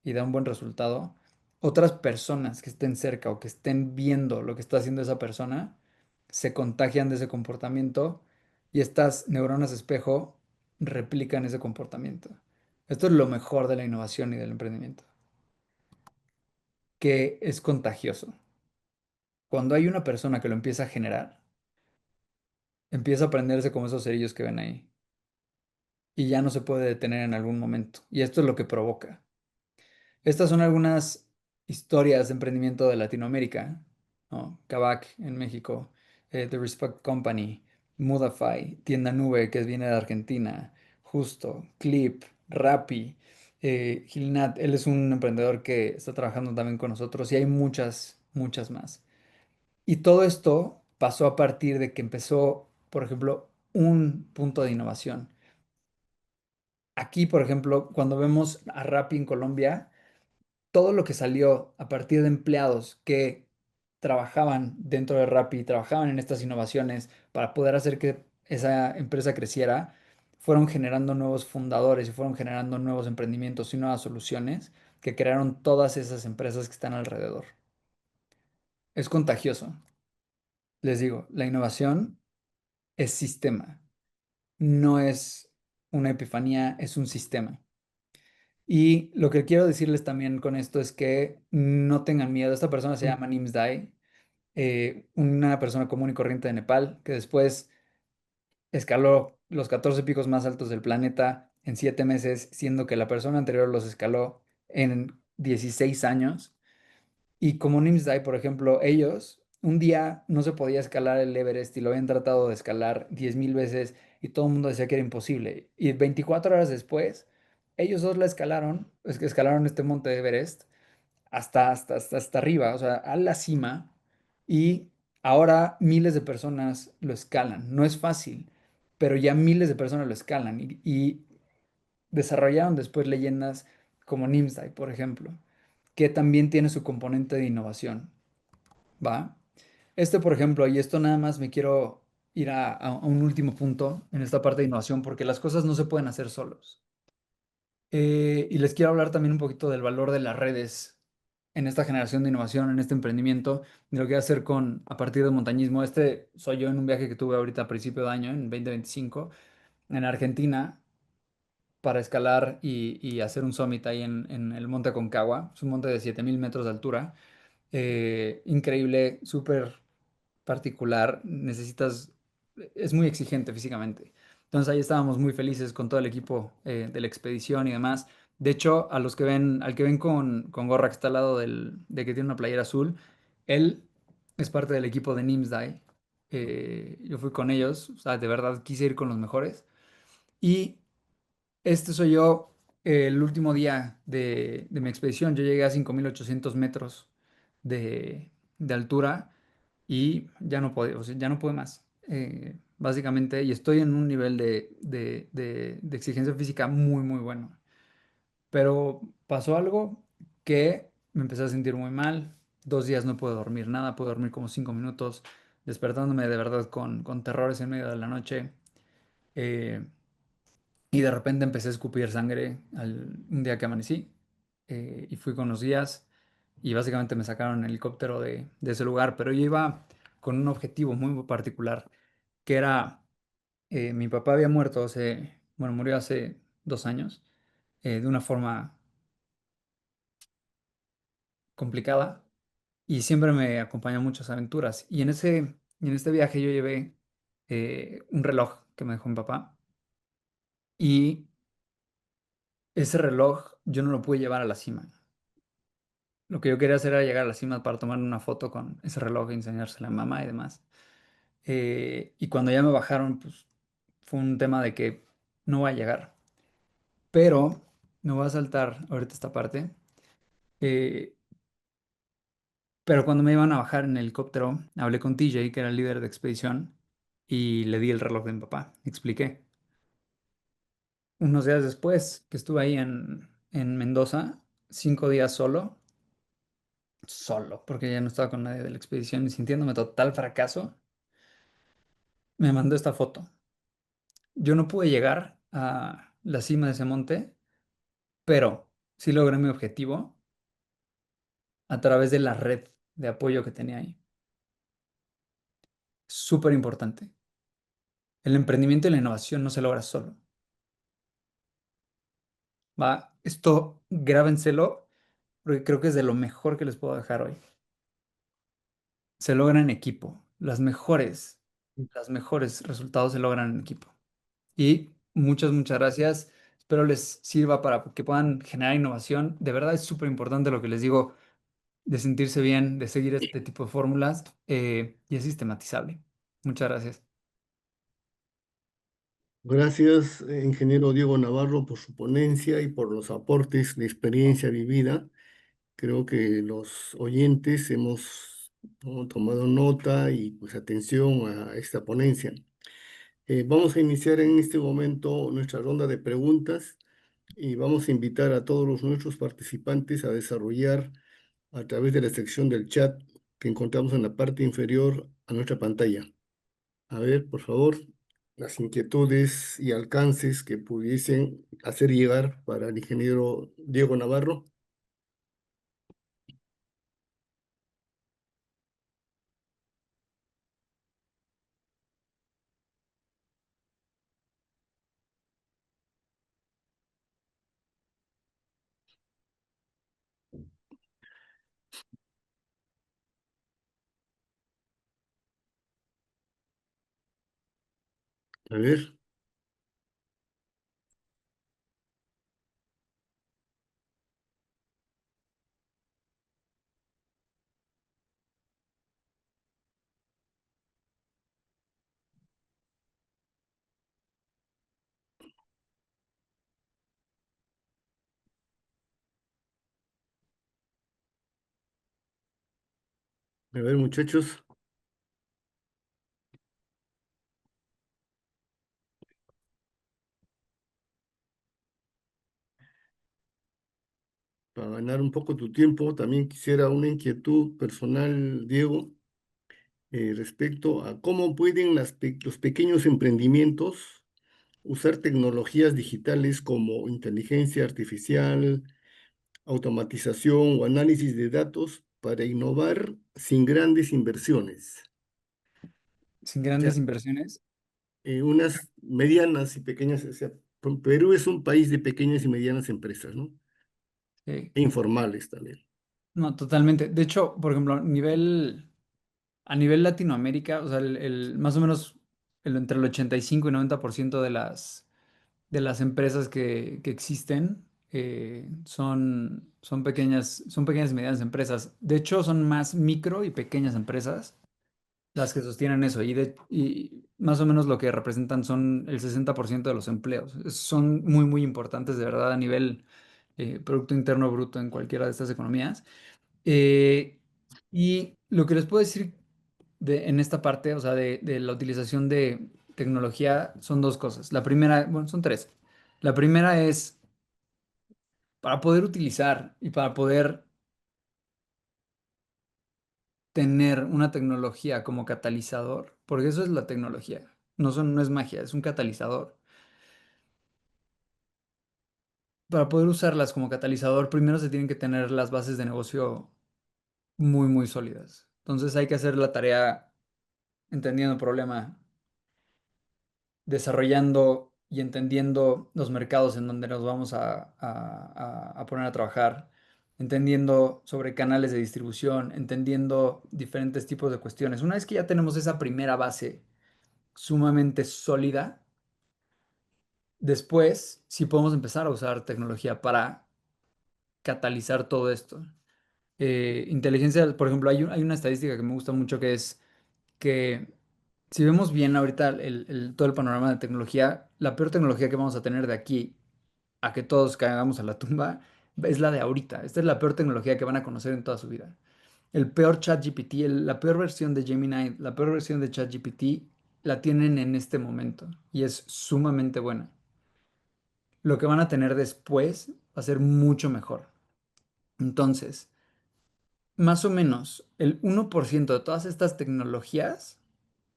B: y da un buen resultado, otras personas que estén cerca o que estén viendo lo que está haciendo esa persona se contagian de ese comportamiento y estas neuronas espejo replican ese comportamiento. Esto es lo mejor de la innovación y del emprendimiento, que es contagioso. Cuando hay una persona que lo empieza a generar, empieza a aprenderse como esos cerillos que ven ahí y ya no se puede detener en algún momento. Y esto es lo que provoca. Estas son algunas historias de emprendimiento de Latinoamérica, ¿no? Kavak en México, The Respect Company, Mudafy, Tienda Nube, que viene de Argentina, Justo, Clip, Rappi, Gilnat, él es un emprendedor que está trabajando también con nosotros y hay muchas más. Y todo esto pasó a partir de que empezó, por ejemplo, un punto de innovación. aquí, por ejemplo, cuando vemos a Rappi en Colombia, todo lo que salió a partir de empleados que trabajaban dentro de Rappi, trabajaban en estas innovaciones para poder hacer que esa empresa creciera, fueron generando nuevos fundadores y fueron generando nuevos emprendimientos y nuevas soluciones que crearon todas esas empresas que están alrededor. Es contagioso. Les digo, la innovación es sistema, no es una epifanía, es un sistema. Y lo que quiero decirles también con esto es que no tengan miedo. Esta persona se llama Nims Dai, una persona común y corriente de Nepal, que después escaló los 14 picos más altos del planeta en 7 meses, siendo que la persona anterior los escaló en 16 años. Y como Nimsdai, por ejemplo, ellos, un día no se podía escalar el Everest y lo habían tratado de escalar 10.000 veces y todo el mundo decía que era imposible. Y 24 horas después, ellos dos la escalaron, es que escalaron este monte de Everest hasta arriba, o sea, a la cima. Y ahora miles de personas lo escalan. No es fácil, pero ya miles de personas lo escalan y desarrollaron después leyendas como Nimsdai, por ejemplo, que también tiene su componente de innovación, ¿va? Este, por ejemplo, y esto nada más me quiero ir a un último punto en esta parte de innovación, porque las cosas no se pueden hacer solos. Y les quiero hablar también un poquito del valor de las redes en esta generación de innovación, en este emprendimiento, de lo que voy a hacer a partir del montañismo. Este soy yo en un viaje que tuve ahorita a principio de año, en 2025, en Argentina, para escalar y hacer un summit ahí en el Monte Aconcagua. Es un monte de 7.000 metros de altura. Increíble, súper particular. Es muy exigente físicamente. Entonces ahí estábamos muy felices con todo el equipo de la expedición y demás. De hecho, al que ven con gorra que está al lado de que tiene una playera azul, él es parte del equipo de Nimsdai. Yo fui con ellos, o sea, de verdad quise ir con los mejores. Y este soy yo, el último día de mi expedición. Yo llegué a 5.800 metros de altura y ya no podía, o sea, ya no pude más. Básicamente, y estoy en un nivel de exigencia física muy, muy bueno. Pero pasó algo que me empecé a sentir muy mal. 2 días no puedo dormir nada, puedo dormir como 5 minutos, despertándome de verdad con terrores en medio de la noche. Eh, y de repente empecé a escupir sangre un día que amanecí y fui con los guías y básicamente me sacaron en helicóptero de ese lugar, pero yo iba con un objetivo muy particular, que era, mi papá había muerto bueno, murió hace 2 años, de una forma complicada y siempre me acompañó a muchas aventuras. Y en este viaje yo llevé un reloj que me dejó mi papá y ese reloj yo no lo pude llevar a la cima. Lo que yo quería hacer era llegar a la cima para tomar una foto con ese reloj y enseñársela a mamá y demás. Y cuando ya me bajaron, pues fue un tema de que no voy a llegar. Pero me voy a saltar ahorita esta parte. eh, pero cuando me iban a bajar en el helicóptero, hablé con TJ, que era el líder de expedición, y le di el reloj de mi papá. Expliqué. Unos días después, que estuve ahí en Mendoza, 5 días solo, porque ya no estaba con nadie de la expedición y sintiéndome total fracaso, me mandó esta foto. Yo no pude llegar a la cima de ese monte, pero sí logré mi objetivo a través de la red de apoyo que tenía ahí. Súper importante. El emprendimiento y la innovación no se logra solo. Va, esto grábenselo porque creo que es de lo mejor que les puedo dejar hoy. Se logra en equipo. Las mejores resultados se logran en equipo. Y muchas gracias. Espero les sirva para que puedan generar innovación. De verdad es súper importante lo que les digo, de sentirse bien, de seguir este tipo de fórmulas y es sistematizable. Muchas gracias.
A: Gracias, ingeniero Diego Navarro, por su ponencia y por los aportes de experiencia vivida. Creo que los oyentes hemos, ¿no?, tomado nota y pues atención a esta ponencia. Vamos a iniciar en este momento nuestra ronda de preguntas. y vamos a invitar a todos los nuestros participantes a desarrollar a través de la sección del chat que encontramos en la parte inferior a nuestra pantalla. A ver, por favor, las inquietudes y alcances que pudiesen hacer llegar para el ingeniero Diego Navarro. A ver, a ver, muchachos, para ganar un poco tu tiempo, también quisiera una inquietud personal, Diego, respecto a cómo pueden los pequeños emprendimientos usar tecnologías digitales como inteligencia artificial, automatización o análisis de datos para innovar sin grandes inversiones.
B: Sin
A: O sea,
B: grandes inversiones.
A: unas medianas y pequeñas, o sea, Perú es un país de pequeñas y medianas empresas, ¿no?
B: Sí.
A: E informales también.
B: No, totalmente. De hecho, por ejemplo, a nivel Latinoamérica, o sea, más o menos entre el 85 y 90% de las empresas que existen son pequeñas y medianas empresas. De hecho, son más micro y pequeñas empresas las que sostienen eso. Y más o menos lo que representan son el 60% de los empleos. Son muy, muy importantes, de verdad, a nivel Producto Interno Bruto en cualquiera de estas economías. Eh, y lo que les puedo decir en esta parte, o sea, de la utilización de tecnología, son dos cosas. La primera, bueno, son tres. La primera es para poder utilizar y para poder tener una tecnología como catalizador, porque eso es la tecnología, no es magia, es un catalizador. Para poder usarlas como catalizador, primero se tienen que tener las bases de negocio muy, muy sólidas. Entonces hay que hacer la tarea entendiendo el problema, desarrollando y entendiendo los mercados en donde nos vamos a poner a trabajar, entendiendo sobre canales de distribución, entendiendo diferentes tipos de cuestiones. Una vez que ya tenemos esa primera base sumamente sólida, después sí podemos empezar a usar tecnología para catalizar todo esto. Inteligencia, por ejemplo, hay una estadística que me gusta mucho que es que si vemos bien ahorita todo el panorama de tecnología, la peor tecnología que vamos a tener de aquí a que todos caigamos a la tumba es la de ahorita. Esta es la peor tecnología que van a conocer en toda su vida. El peor ChatGPT, la peor versión de Gemini, la peor versión de ChatGPT la tienen en este momento y es sumamente buena. Lo que van a tener después va a ser mucho mejor. Entonces, más o menos el 1% de todas estas tecnologías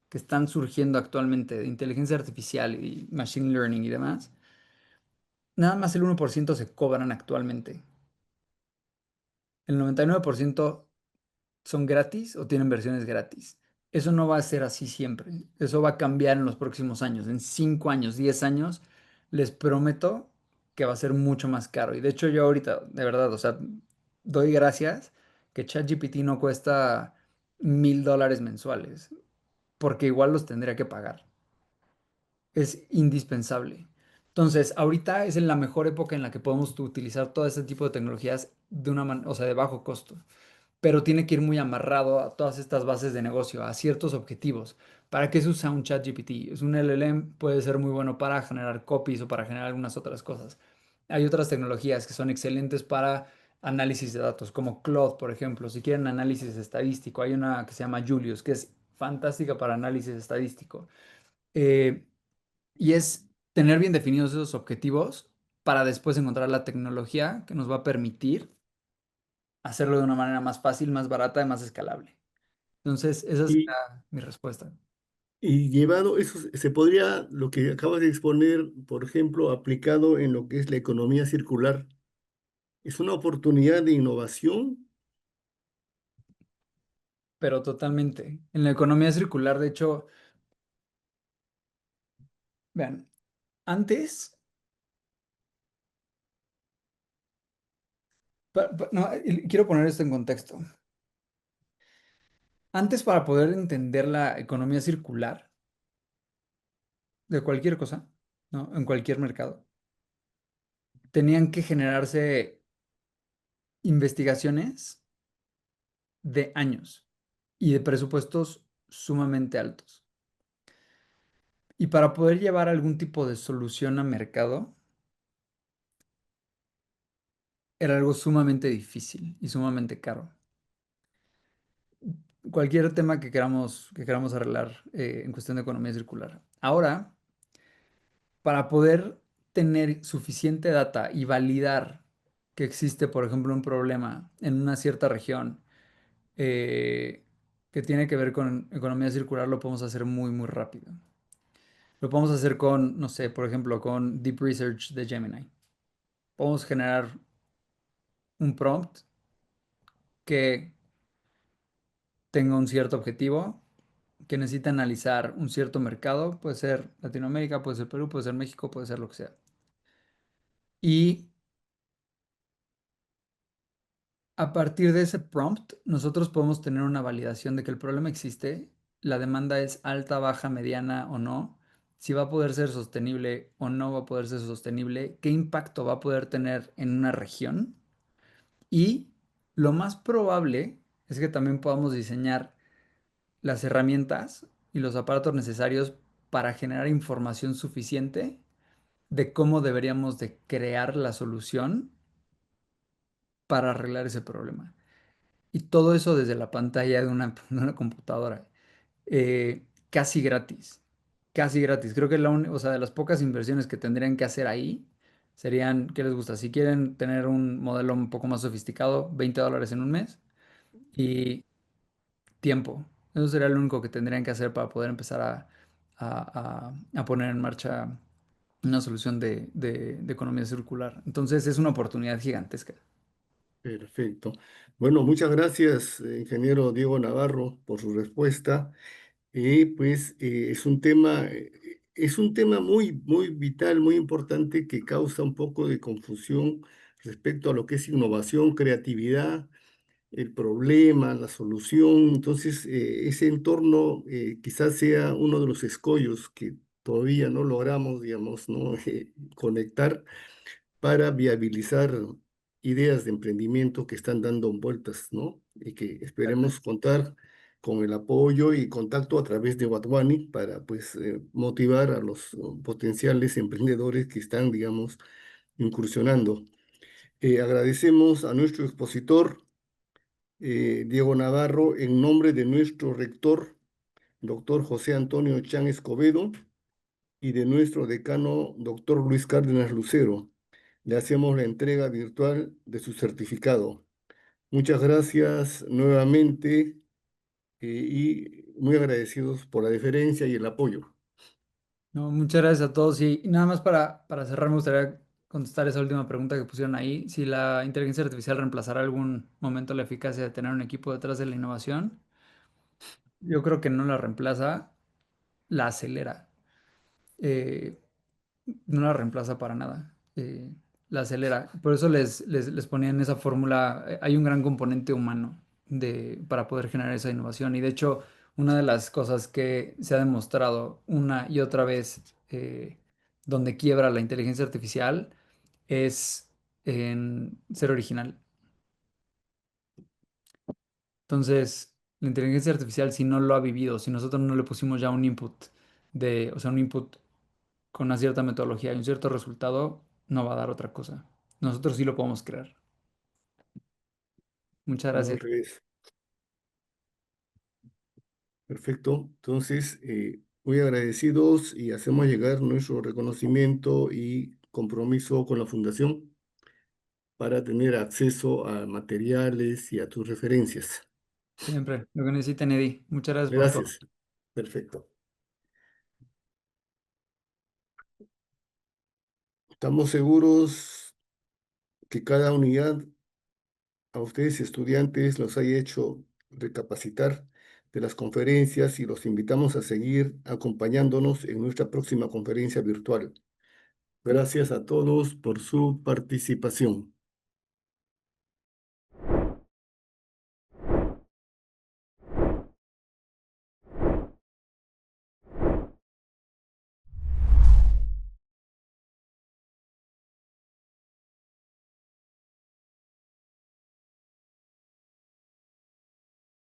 B: que están surgiendo actualmente de inteligencia artificial y machine learning y demás, nada más el 1% se cobran actualmente. El 99% son gratis o tienen versiones gratis. Eso no va a ser así siempre. Eso va a cambiar en los próximos años. En 5 años, 10 años, les prometo que va a ser mucho más caro. Y de hecho yo ahorita, de verdad, o sea, doy gracias que ChatGPT no cuesta $1000 mensuales, porque igual los tendría que pagar. Es indispensable. Entonces, ahorita es en la mejor época en la que podemos utilizar todo este tipo de tecnologías de o sea, de bajo costo, pero tiene que ir muy amarrado a todas estas bases de negocio, a ciertos objetivos. ¿Para qué se usa un ChatGPT? Es un LLM, puede ser muy bueno para generar copies o para generar algunas otras cosas. Hay otras tecnologías que son excelentes para análisis de datos, como Claude, por ejemplo. Si quieren análisis estadístico, hay una que se llama Julius, que es fantástica para análisis estadístico. Eh, y es tener bien definidos esos objetivos para después encontrar la tecnología que nos va a permitir hacerlo de una manera más fácil, más barata y más escalable. Entonces, esa
A: Y,
B: sería mi respuesta.
A: y llevado eso, se podría, lo que acabas de exponer, por ejemplo, aplicado en lo que es la economía circular, es una oportunidad de innovación.
B: Pero totalmente. En la economía circular, de hecho, vean, antes, no, quiero poner esto en contexto. Antes, para poder entender la economía circular de cualquier cosa, ¿no? En cualquier mercado, tenían que generarse investigaciones de años y de presupuestos sumamente altos. Y para poder llevar algún tipo de solución a mercado, era algo sumamente difícil y sumamente caro. Cualquier tema que queramos arreglar en cuestión de economía circular. Ahora, para poder tener suficiente data y validar que existe, por ejemplo, un problema en una cierta región que tiene que ver con economía circular, lo podemos hacer muy, muy rápido. Lo podemos hacer con, no sé, por ejemplo, con Deep Research de Gemini. Podemos generar un prompt que tenga un cierto objetivo, que necesita analizar un cierto mercado, puede ser Latinoamérica, puede ser Perú, puede ser México, puede ser lo que sea. Y a partir de ese prompt, nosotros podemos tener una validación de que el problema existe, la demanda es alta, baja, mediana o no, si va a poder ser sostenible o no va a poder ser sostenible, qué impacto va a poder tener en una región y lo más probable es que también podamos diseñar las herramientas y los aparatos necesarios para generar información suficiente de cómo deberíamos de crear la solución para arreglar ese problema. Y todo eso desde la pantalla de una, de una computadora. Casi gratis. Casi gratis. Creo que o sea, de las pocas inversiones que tendrían que hacer ahí serían, ¿qué les gusta? Si quieren tener un modelo un poco más sofisticado, $20 en un mes y tiempo. Eso sería lo único que tendrían que hacer para poder empezar a poner en marcha una solución de economía circular. Entonces es una oportunidad gigantesca.
A: Perfecto. Bueno, muchas gracias, ingeniero Diego Navarro, por su respuesta. Pues es un tema muy, muy vital, muy importante que causa un poco de confusión respecto a lo que es innovación, creatividad, el problema, la solución. Entonces, ese entorno quizás sea uno de los escollos que todavía no logramos, digamos, ¿no? Conectar para viabilizar ideas de emprendimiento que están dando vueltas, ¿no? Y que esperemos contar con el apoyo y contacto a través de Watwani para, pues, motivar a los potenciales emprendedores que están, digamos, incursionando. Agradecemos a nuestro expositor, Diego Navarro, en nombre de nuestro rector, doctor José Antonio Chan Escobedo, y de nuestro decano, doctor Luis Cárdenas Lucero. Le hacemos la entrega virtual de su certificado. Muchas gracias nuevamente y muy agradecidos por la deferencia y el apoyo.
B: No, muchas gracias a todos. Y nada más para cerrar, me gustaría contestar esa última pregunta que pusieron ahí. Si la inteligencia artificial reemplazará algún momento la eficacia de tener un equipo detrás de la innovación, yo creo que no la reemplaza, la acelera. Eh, no la reemplaza para nada. La acelera. Por eso les ponía en esa fórmula, hay un gran componente humano para poder generar esa innovación. Y de hecho, una de las cosas que se ha demostrado una y otra vez donde quiebra la inteligencia artificial es en ser original. Entonces, la inteligencia artificial, si no lo ha vivido, si nosotros no le pusimos ya un input o sea, un input con una cierta metodología y un cierto resultado, no va a dar otra cosa. Nosotros sí lo podemos crear. Muchas
A: No al
B: gracias.
A: revés. Perfecto. Entonces, muy agradecidos y hacemos llegar nuestro reconocimiento y compromiso con la Fundación para tener acceso a materiales y a tus referencias.
B: Siempre, lo que necesiten, Eddie. Muchas gracias por todo.
A: Gracias. Perfecto. Estamos seguros que cada unidad a ustedes, estudiantes, los haya hecho recapacitar de las conferencias y los invitamos a seguir acompañándonos en nuestra próxima conferencia virtual. Gracias a todos por su participación.